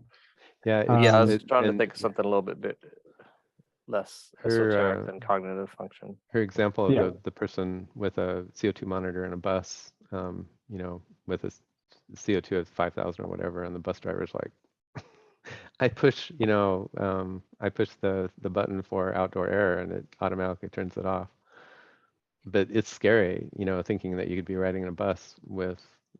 Yeah, Yeah, I Um, was trying to and think of something a little bit less Her, esoteric than cognitive function. her example of Yeah. the person with a CO2 monitor in a bus, with a CO2 of 5,000 or whatever, and the bus driver's like, I push the button for outdoor air and it automatically turns it off. But it's scary, thinking that you could be riding in a bus with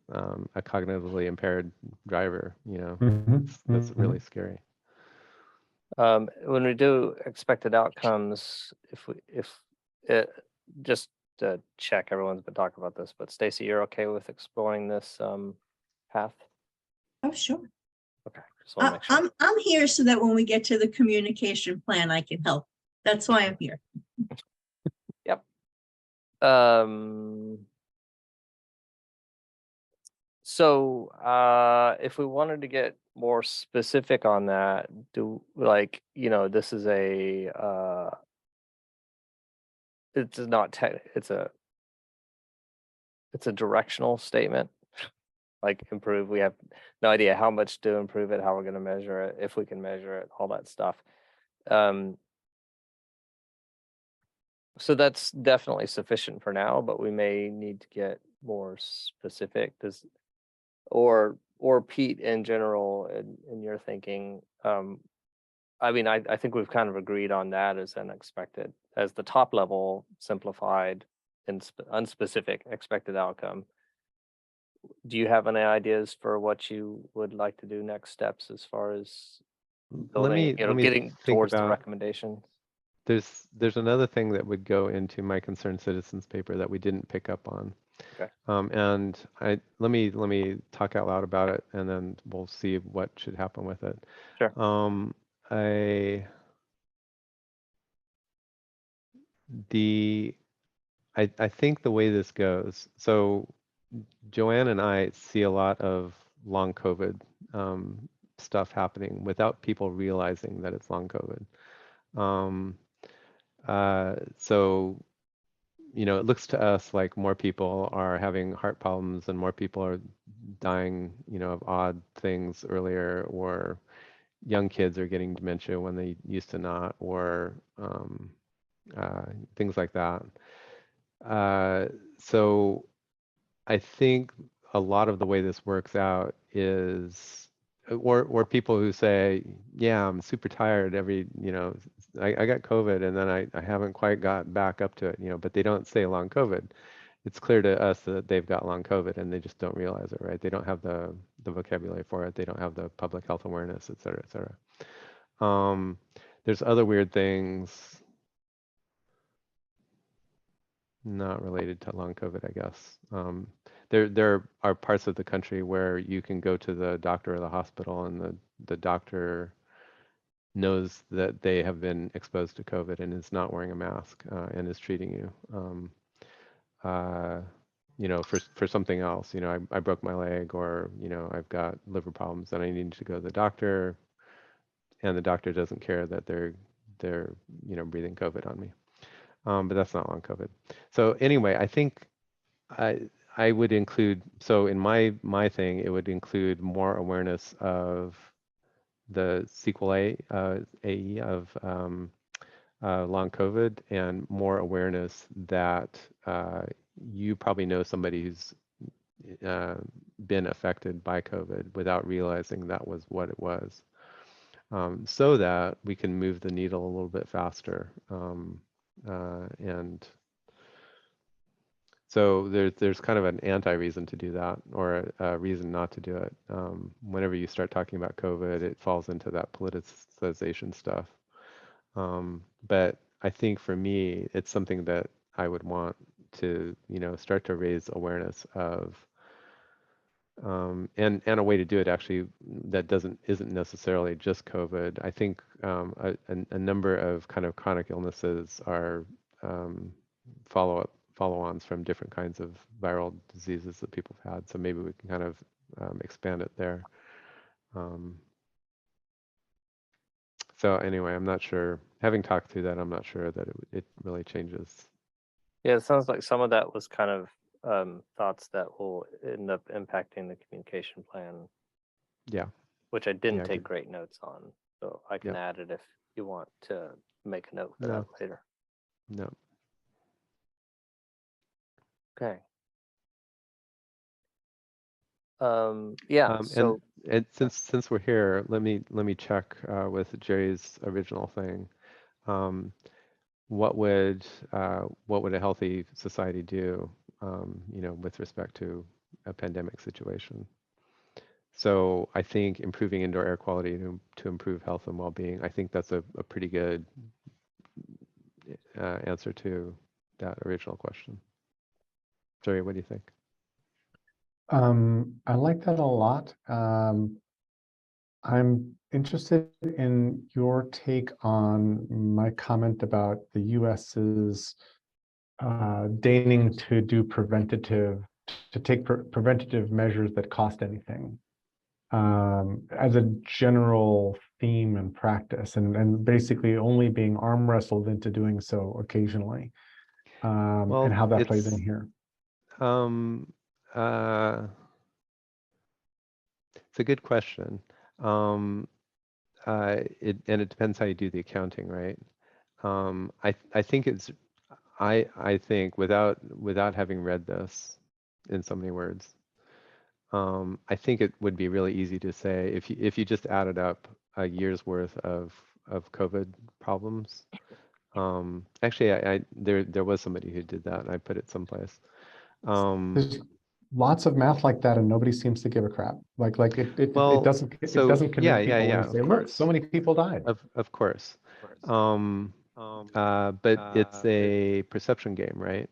a cognitively impaired driver, that's really scary. When we do expected outcomes, if it, just to check, everyone's been talking about this, but Stacy, you're okay with exploring this path? Oh, sure. Okay, just want to make sure. I'm here so that when we get to the communication plan, I can help. That's why I'm here. Yep. So if we wanted to get more specific on that, this is it's not it's a directional statement, like improve. We have no idea how much to improve it, how we're going to measure it, if we can measure it, all that stuff. So that's definitely sufficient for now, but we may need to get more specific. Or Pete, in general, in your thinking, I think we've kind of agreed on that as as the top level simplified and unspecific expected outcome. Do you have any ideas for what you would like to do next steps as far as building, Let me getting think towards the about. recommendations? There's another thing that would go into my concerned citizens paper that we didn't pick up on. Okay. And let me talk out loud about it, and then we'll see what should happen with it. Sure. I think the way this goes, so Joanne and I see a lot of long COVID stuff happening without people realizing that it's long COVID. So it looks to us like more people are having heart problems and more people are dying, of odd things earlier, or young kids are getting dementia when they used to not, or things like that. So I think a lot of the way this works out is, or people who say, yeah, I'm super tired I got COVID and then I haven't quite got back up to it, but they don't say long COVID. It's clear to us that they've got long COVID and they just don't realize it, right? They don't have the vocabulary for it. They don't have the public health awareness, et cetera, et cetera. There's other weird things not related to long COVID, I guess. There are parts of the country where you can go to the doctor or the hospital and the doctor knows that they have been exposed to COVID and is not wearing a mask and is treating you, for something else. I broke my leg, or, I've got liver problems and I need to go to the doctor, and the doctor doesn't care that they're they're breathing COVID on me. But that's not long COVID. So anyway, I think I would include, so in my thing, it would include more awareness of the sequel AE of long COVID, and more awareness that you probably know somebody who's been affected by COVID without realizing that was what it was, so that we can move the needle a little bit faster. And so there's kind of an anti-reason to do that, or a reason not to do it. Whenever you start talking about COVID, it falls into that politicization stuff. But I think for me, it's something that I would want to, start to raise awareness of, and a way to do it actually that isn't necessarily just COVID. I think a number of kind of chronic illnesses are follow-ons from different kinds of viral diseases that people have had. So maybe we can kind of expand it there. So anyway, I'm not sure. Having talked through that, I'm not sure that it really changes. Yeah, it sounds like some of that was kind of thoughts that will end up impacting the communication plan, Yeah. which I didn't Yeah, take good. great notes on. So I can Yep. add it if you want to make a note for No. that later. No. Okay. Yeah, so and since we're here, let me check with Jerry's original thing. What would a healthy society do, with respect to a pandemic situation? So I think improving indoor air quality to improve health and well-being. I think that's a pretty good answer to that original question. Jerry, what do you think? I like that a lot. I'm interested in your take on my comment about the US's deigning to do to take preventative measures that cost anything, as a general theme and practice, and basically only being arm wrestled into doing so occasionally, and how that plays in here. It's a good question. It depends how you do the accounting, right? I think I think without having read this in so many words, I think it would be really easy to say if you just added up a year's worth of COVID problems. Actually, there was somebody who did that, and I put it someplace. There's lots of math like that, and nobody seems to give a crap. It Well, doesn't so convince people when yeah, you of say, look, course. so many people died. Of course. But it's a perception game, right?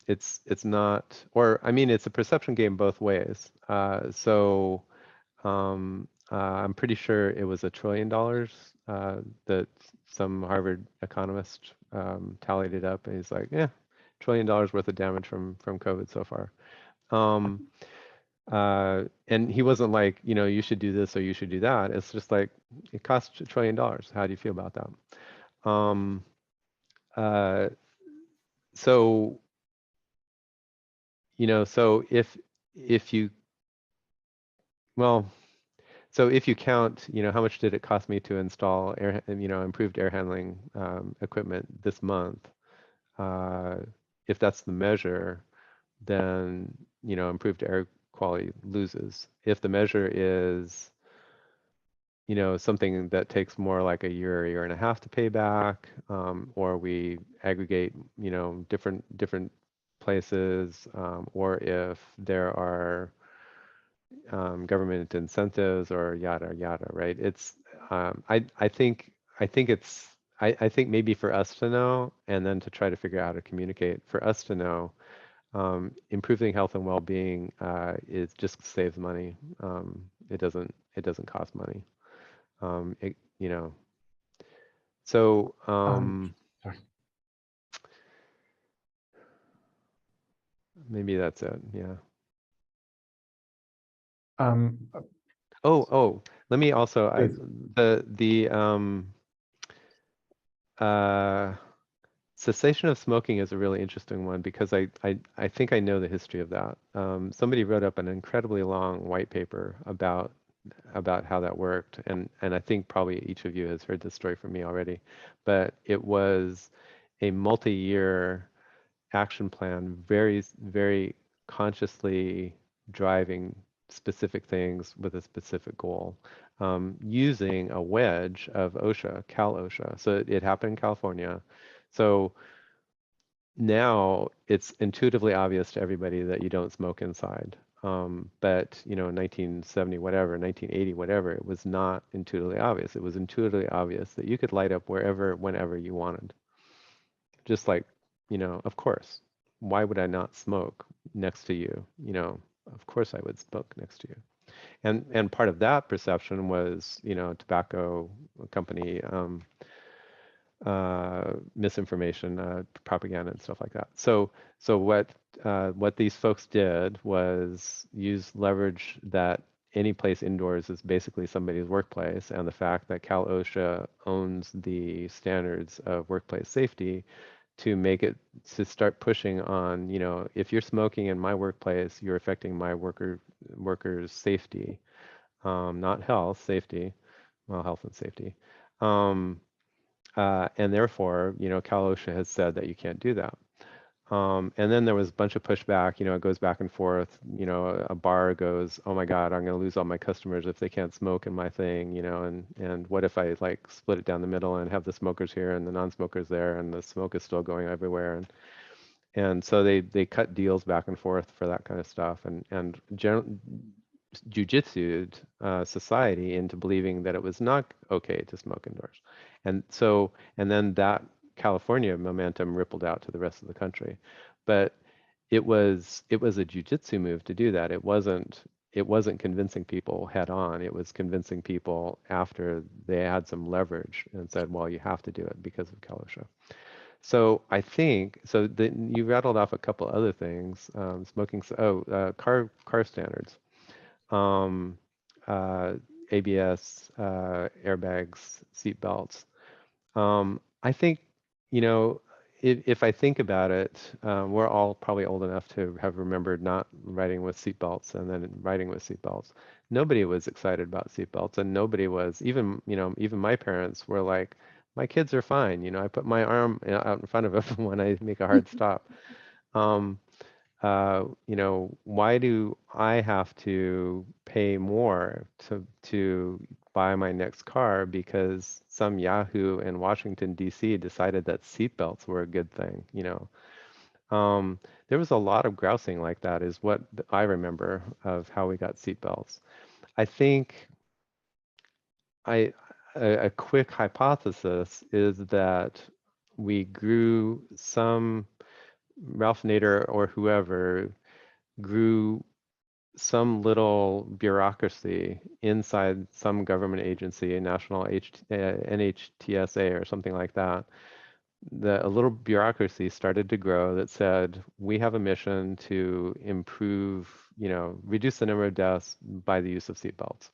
It's not, or I mean, it's a perception game both ways. So I'm pretty sure it was $1 trillion that some Harvard economist tallied it up, and he's like, yeah, $1 trillion worth of damage from COVID so far. And he wasn't like, you should do this or you should do that. It's just like, it costs $1 trillion. How do you feel about that? So, so if you, well, so if you count, how much did it cost me to install improved air handling equipment this month? If that's the measure, then, improved air quality loses. If the measure is, something that takes more like a year and a half to pay back, or we aggregate, different places, or if there are government incentives or yada yada, right? It's I think maybe for us to know, and then to try to figure out how to communicate, for us to know, improving health and well-being is just saves money. It doesn't cost money. So Sorry. maybe that's it. Yeah. Um, Oh, Let me also, Please. uh, cessation of smoking is a really interesting one because I think I know the history of that. Somebody wrote up an incredibly long white paper about how that worked, and I think probably each of you has heard this story from me already, but it was a multi-year action plan, very consciously driving specific things with a specific goal, using a wedge of OSHA, Cal OSHA. So it happened in California. So now it's intuitively obvious to everybody that you don't smoke inside. But in 1970, whatever, 1980, whatever, it was not intuitively obvious. It was intuitively obvious that you could light up wherever, whenever you wanted. Just like, of course, why would I not smoke next to you? Of course I would smoke next to you. And part of that perception was, tobacco company misinformation, propaganda, and stuff like that. So what these folks did was use leverage that any place indoors is basically somebody's workplace, and the fact that Cal OSHA owns the standards of workplace safety to start pushing on, if you're smoking in my workplace, you're affecting my workers' safety, not health, safety, well, health and safety. And therefore, Cal OSHA has said that you can't do that. And then there was a bunch of pushback, it goes back and forth, a bar goes, oh my God, I'm going to lose all my customers if they can't smoke in my thing, and what if I like split it down the middle and have the smokers here and the non-smokers there and the smoke is still going everywhere. And so they cut deals back and forth for that kind of stuff and jujitsu'd society into believing that it was not okay to smoke indoors. And then that California momentum rippled out to the rest of the country. But it was a jujitsu move to do that. It wasn't convincing people head on. It was convincing people after they had some leverage and said, well, you have to do it because of Cal OSHA. So I think you rattled off a couple other things. Smoking. Car standards. ABS, airbags, seat belts. I think, if I think about it, we're all probably old enough to have remembered not riding with seat belts and then riding with seat belts. Nobody was excited about seat belts, and nobody was, even my parents were like, my kids are fine. I put my arm out in front of them when I make a hard stop. Why do I have to pay more to buy my next car because some Yahoo in Washington, D.C. decided that seatbelts were a good thing, There was a lot of grousing like that is what I remember of how we got seatbelts. I think a quick hypothesis is that we grew Ralph Nader or whoever grew some little bureaucracy inside some government agency, a national NHTSA or something like that, a little bureaucracy started to grow that said, we have a mission to improve, reduce the number of deaths by the use of seatbelts.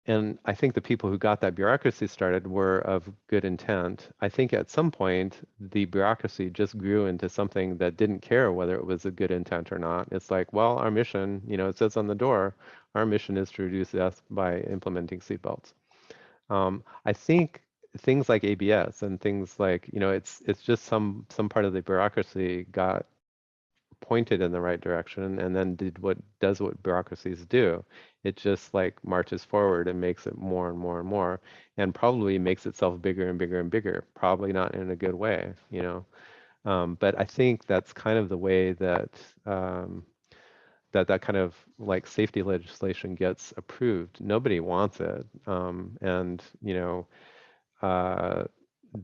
And I think the people who got that bureaucracy started were of good intent. I think at some point, the bureaucracy just grew into something that didn't care whether it was a good intent or not. It's like, well, our mission, it says on the door, our mission is to reduce death by implementing seatbelts. I think things like ABS and things like, it's just some part of the bureaucracy got pointed in the right direction and then does what bureaucracies do. It just like marches forward and makes it more and more and more, and probably makes itself bigger and bigger and bigger, probably not in a good way, but I think that's kind of the way that that kind of like safety legislation gets approved. Nobody wants it, and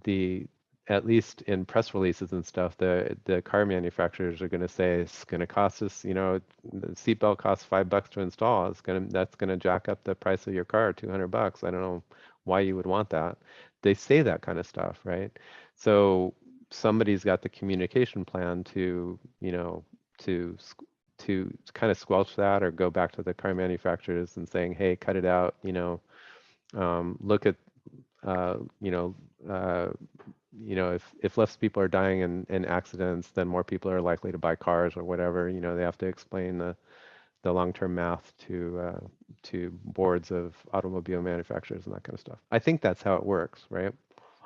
the at least in press releases and stuff, the car manufacturers are going to say it's going to cost us, the seatbelt costs $5 to install. That's going to jack up the price of your car $200. I don't know why you would want that. They say that kind of stuff, right? So somebody's got the communication plan to to kind of squelch that or go back to the car manufacturers and saying, hey, cut it out, look at, uh, you know, uh, if less people are dying in accidents, then more people are likely to buy cars or whatever. They have to explain the long-term math to boards of automobile manufacturers and that kind of stuff. I think that's how it works, right?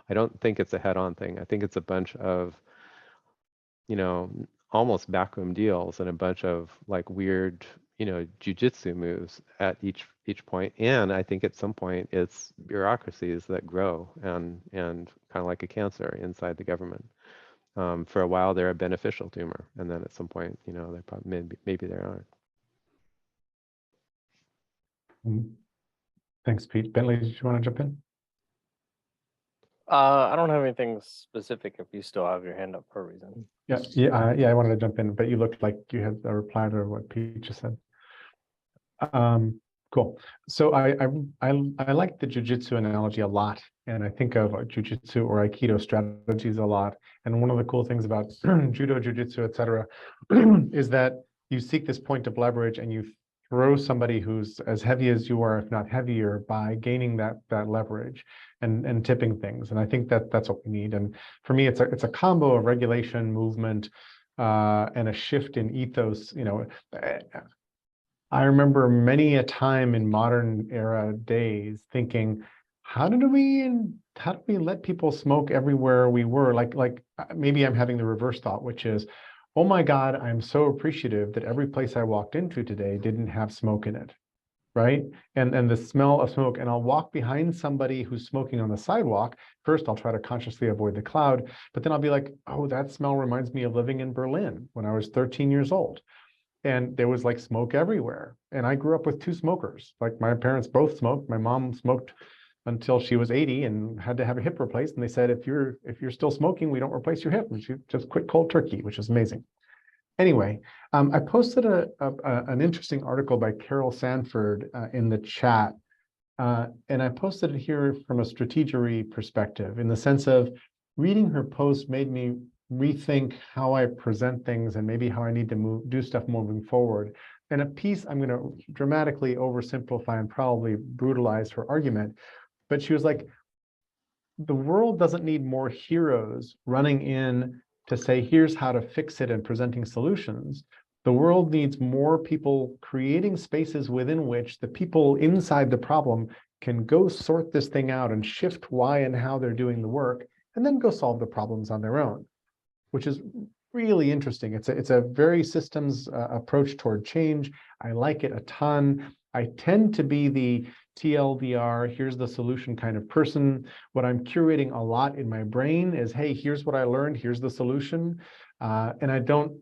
I don't think it's a head-on thing. I think it's a bunch of, almost backroom deals and a bunch of like weird, jujitsu moves at each point. And I think at some point it's bureaucracies that grow and kind of like a cancer inside the government. For a while they're a beneficial tumor, and then at some point, they probably maybe they aren't. Thanks, Pete. Bentley, did you want to jump in? I don't have anything specific if you still have your hand up for a reason. Yeah, I wanted to jump in, but you looked like you had a reply to what Pete just said. Cool. So I like the jujitsu analogy a lot, and I think of jujitsu or aikido strategies a lot. And one of the cool things about judo, jujitsu, etc., is that you seek this point of leverage and you throw somebody who's as heavy as you are, if not heavier, by gaining that leverage and tipping things. And I think that's what we need. And for me, it's a combo of regulation, movement, and a shift in ethos. I remember many a time in modern era days thinking, how do we let people smoke everywhere we were? Like maybe I'm having the reverse thought, which is, oh my God, I'm so appreciative that every place I walked into today didn't have smoke in it, right? And the smell of smoke, and I'll walk behind somebody who's smoking on the sidewalk. First, I'll try to consciously avoid the cloud, but then I'll be like, oh, that smell reminds me of living in Berlin when I was 13 years old. And there was like smoke everywhere. And I grew up with two smokers. Like my parents both smoked. My mom smoked until she was 80 and had to have a hip replaced. And they said, if you're still smoking, we don't replace your hip. And she just quit cold turkey, which is amazing. Anyway, I posted an interesting article by Carol Sanford in the chat. And I posted it here from a strategery perspective, in the sense of reading her post made me rethink how I present things and maybe how I need to do stuff moving forward. And a piece, I'm going to dramatically oversimplify and probably brutalize her argument, but she was like, the world doesn't need more heroes running in to say, here's how to fix it and presenting solutions. The world needs more people creating spaces within which the people inside the problem can go sort this thing out and shift why and how they're doing the work, and then go solve the problems on their own, which is really interesting. It's a very systems approach toward change. I like it a ton. I tend to be the TLDR, here's the solution kind of person. What I'm curating a lot in my brain is, hey, here's what I learned, here's the solution. And I don't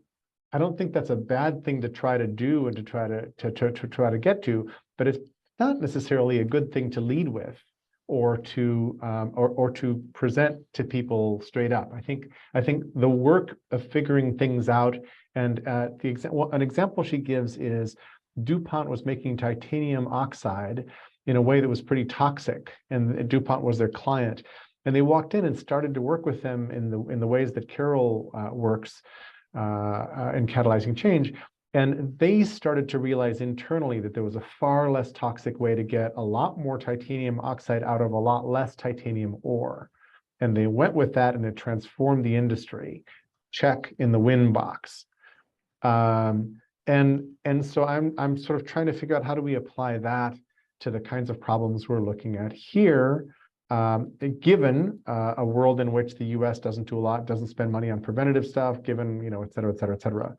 think that's a bad thing to try to do and to try to get to, but it's not necessarily a good thing to lead with or to present to people straight up. I think the work of figuring things out, and an example she gives is DuPont was making titanium oxide in a way that was pretty toxic, and DuPont was their client. And they walked in and started to work with them in the ways that Carol works in catalyzing change. And they started to realize internally that there was a far less toxic way to get a lot more titanium oxide out of a lot less titanium ore. And they went with that, and it transformed the industry. Check in the win box. And so I'm sort of trying to figure out, how do we apply that to the kinds of problems we're looking at here, given a world in which the US doesn't do a lot, doesn't spend money on preventative stuff, given, et cetera, et cetera, et cetera.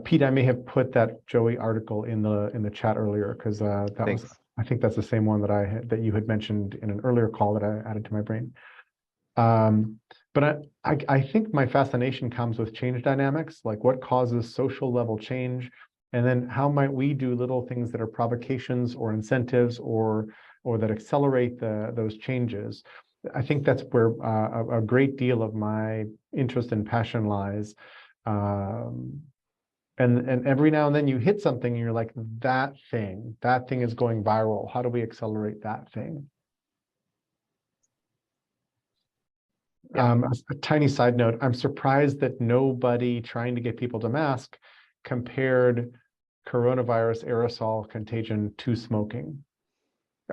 Pete, I may have put that Joey article in the chat earlier, because I think that's the same one that you had mentioned in an earlier call that I added to my brain. But I think my fascination comes with change dynamics, like what causes social level change, and then how might we do little things that are provocations or incentives or that accelerate those changes. I think that's where a great deal of my interest and passion lies. And every now and then you hit something and you're like, that thing is going viral. How do we accelerate that thing? Yeah. A tiny side note, I'm surprised that nobody trying to get people to mask compared coronavirus aerosol contagion to smoking.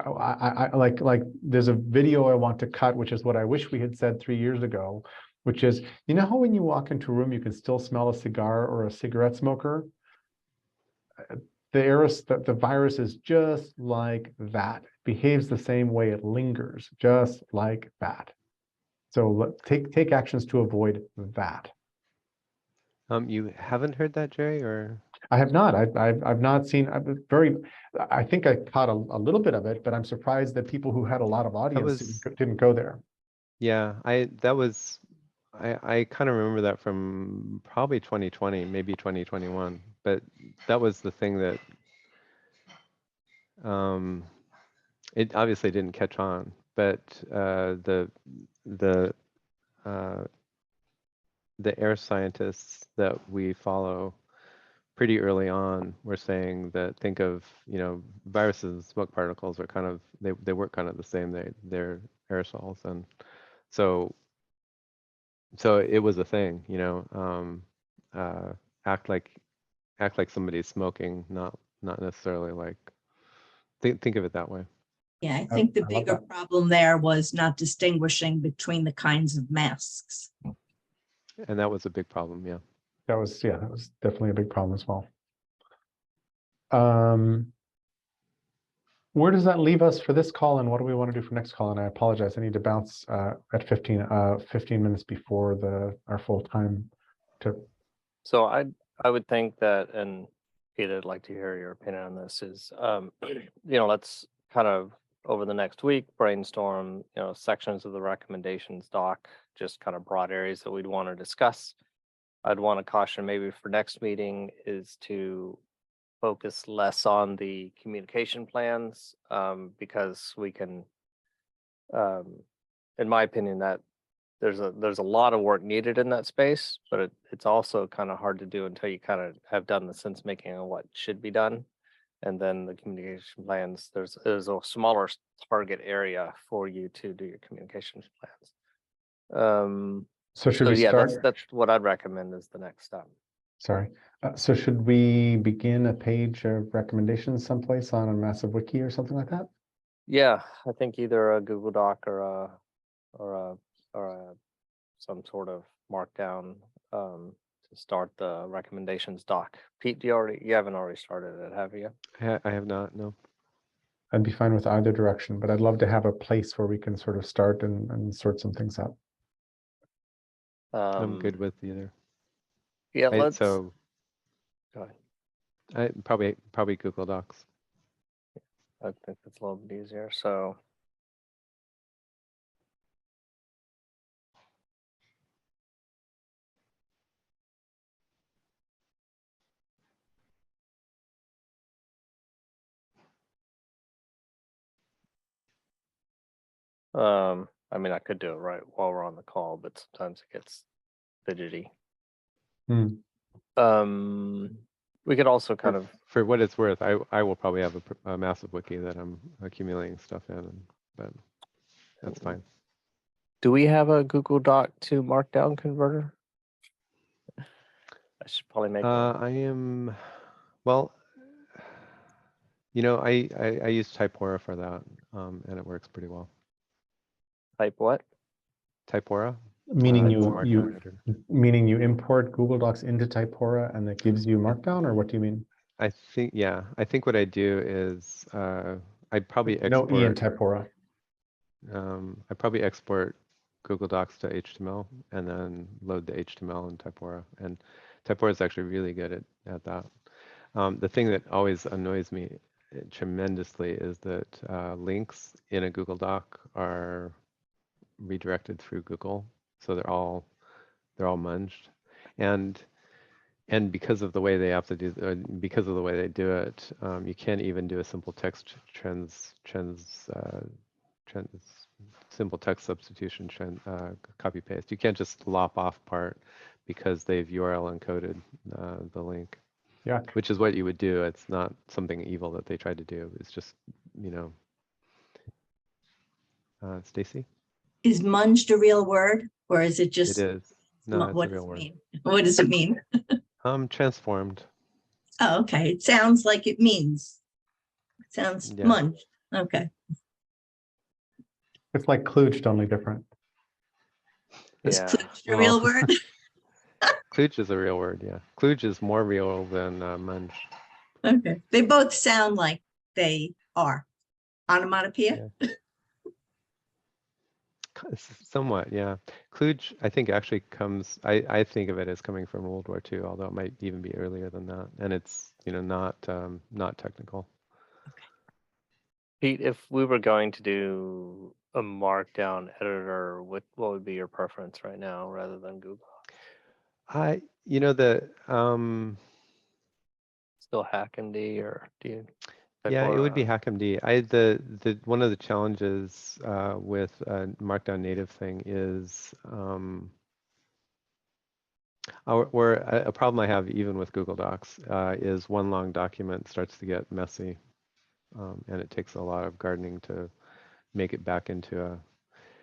I like there's a video I want to cut, which is what I wish we had said 3 years ago, which is, you know how when you walk into a room, you can still smell a cigar or a cigarette smoker? The virus is just like that. It behaves the same way, it lingers, just like that. So take actions to avoid that. You haven't heard that, Jerry, or? I have not. I've not seen. I think I caught a little bit of it, but I'm surprised that people who had a lot of audience didn't go there. Yeah, I kind of remember that from probably 2020, maybe 2021, but that was the thing that it obviously didn't catch on, but the air scientists that we follow pretty early on were saying that, think of, viruses and smoke particles are kind of, they work kind of the same. They're aerosols, and so it was a thing, act like somebody's smoking, not necessarily like, think of it that way. Yeah, I think the I love bigger that. problem there was not distinguishing between the kinds of masks. And that was a big problem, yeah. That was definitely a big problem as well. Where does that leave us for this call, and what do we want to do for next call? And I apologize, I need to bounce at 15 minutes before our full time to. So I would think that, and Peter, I'd like to hear your opinion on this, is, let's kind of over the next week brainstorm, sections of the recommendations doc, just kind of broad areas that we'd want to discuss. I'd want to caution maybe for next meeting is to focus less on the communication plans, because we can, in my opinion, that there's a lot of work needed in that space, but it's also kind of hard to do until you kind of have done the sense making on what should be done. And then the communication plans, there's a smaller target area for you to do your communications plans. So should So we yeah, start? that's what I'd recommend as the next step. Sorry. So should we begin a page of recommendations someplace on a massive wiki or something like that? Yeah, I think either a Google Doc or some sort of markdown to start the recommendations doc. Pete, you haven't already started it, have you? I have not, no. I'd be fine with either direction, but I'd love to have a place where we can sort of start and sort some things out. I'm good with either. Yeah, let's. So Go ahead. probably Google Docs. I think that's a little bit easier. So. I mean, I could do it right while we're on the call, but sometimes it gets fidgety. We could also kind of, for what it's worth, I will probably have a massive wiki that I'm accumulating stuff in, but that's fine. do we have a Google Doc to Markdown converter? I should probably make I am, well, I use Typora for that, and it works pretty well. Type what? Typora. Meaning Markdown you import Google Docs into Typora and that gives you Markdown, or what do you mean? I think what I do is I probably export. No E in Typora. I probably export Google Docs to HTML and then load the HTML in Typora. And Typora is actually really good at that. The thing that always annoys me tremendously is that links in a Google Doc are redirected through Google, so they're all munged, and because of the way they have to do, because of the way they do it, you can't even do a simple text simple text substitution copy paste. You can't just lop off part because they've URL encoded the link. Yeah. Which is what you would do. It's not something evil that they tried to do. It's just, Stacy? Is munged a real word, or is it just? It is. No, it's What a real does it word. mean? What does it mean? Transformed. Oh, okay. It sounds like it means. It sounds Yeah. munch. Okay. It's like kludged, only different. Is Yeah. kludge a Well, real word? kludge is a real word. Yeah. Kludge is more real than munch. Okay. They both sound like they are. Onomatopoeia? Yeah. Somewhat, yeah. Kludge, I think actually comes, I think of it as coming from World War II, although it might even be earlier than that. And it's, not technical. Pete, if we were going to do a markdown editor, what would be your preference right now rather than Google? Still HackMD or do you? Yeah, it would be Typora? HackMD. The one of the challenges with a Markdown native thing is where a problem I have even with Google Docs is one long document starts to get messy, and it takes a lot of gardening to make it back into a.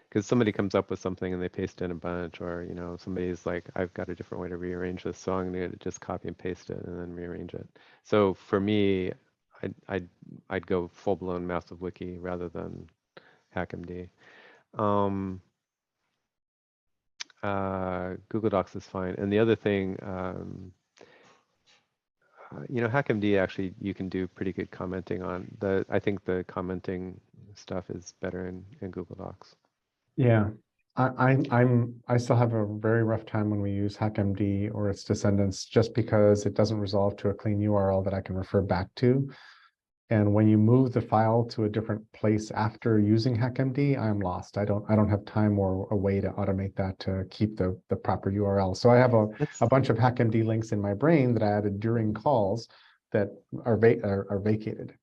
Because somebody comes up with something and they paste in a bunch, or somebody's like, I've got a different way to rearrange this, so I'm going to just copy and paste it and then rearrange it. So for me, I'd go full-blown massive wiki rather than HackMD. Google Docs is fine. And the other thing, HackMD actually you can do pretty good commenting on. I think the commenting stuff is better in Google Docs. Yeah, I still have a very rough time when we use HackMD or its descendants, just because it doesn't resolve to a clean URL that I can refer back to. And when you move the file to a different place after using HackMD, I'm lost. I don't have time or a way to automate that to keep the proper URL. So I have a bunch of HackMD links in my brain that I added during calls that are vacated.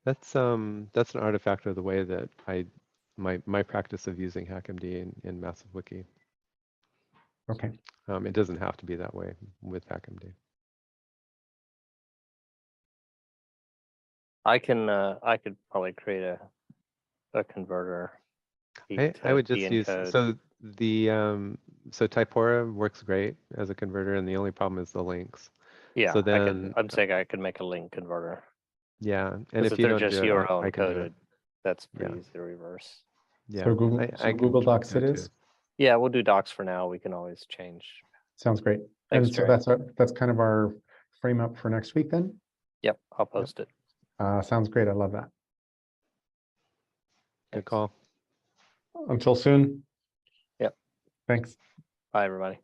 That's an artifact of the way that my practice of using HackMD in Massive Wiki. Okay. It doesn't have to be that way with HackMD. I could probably create a converter. I would just use encode. so Typora works great as a converter, and the only problem is the links. Yeah, So then I'm saying I could make a link converter. yeah, and Because if if you they're don't just do it, URL I can do encoded, it. that's pretty Yeah. easy to reverse. Yeah, So I can Google Docs do it too. is. Yeah, we'll do docs for now. We can always change. Sounds great. Thanks, And so Jerry. that's kind of our frame up for next week then. Yep, I'll post it. Sounds great. I love that. Good Thanks. call. Until soon. Yep. Thanks. Bye, everybody.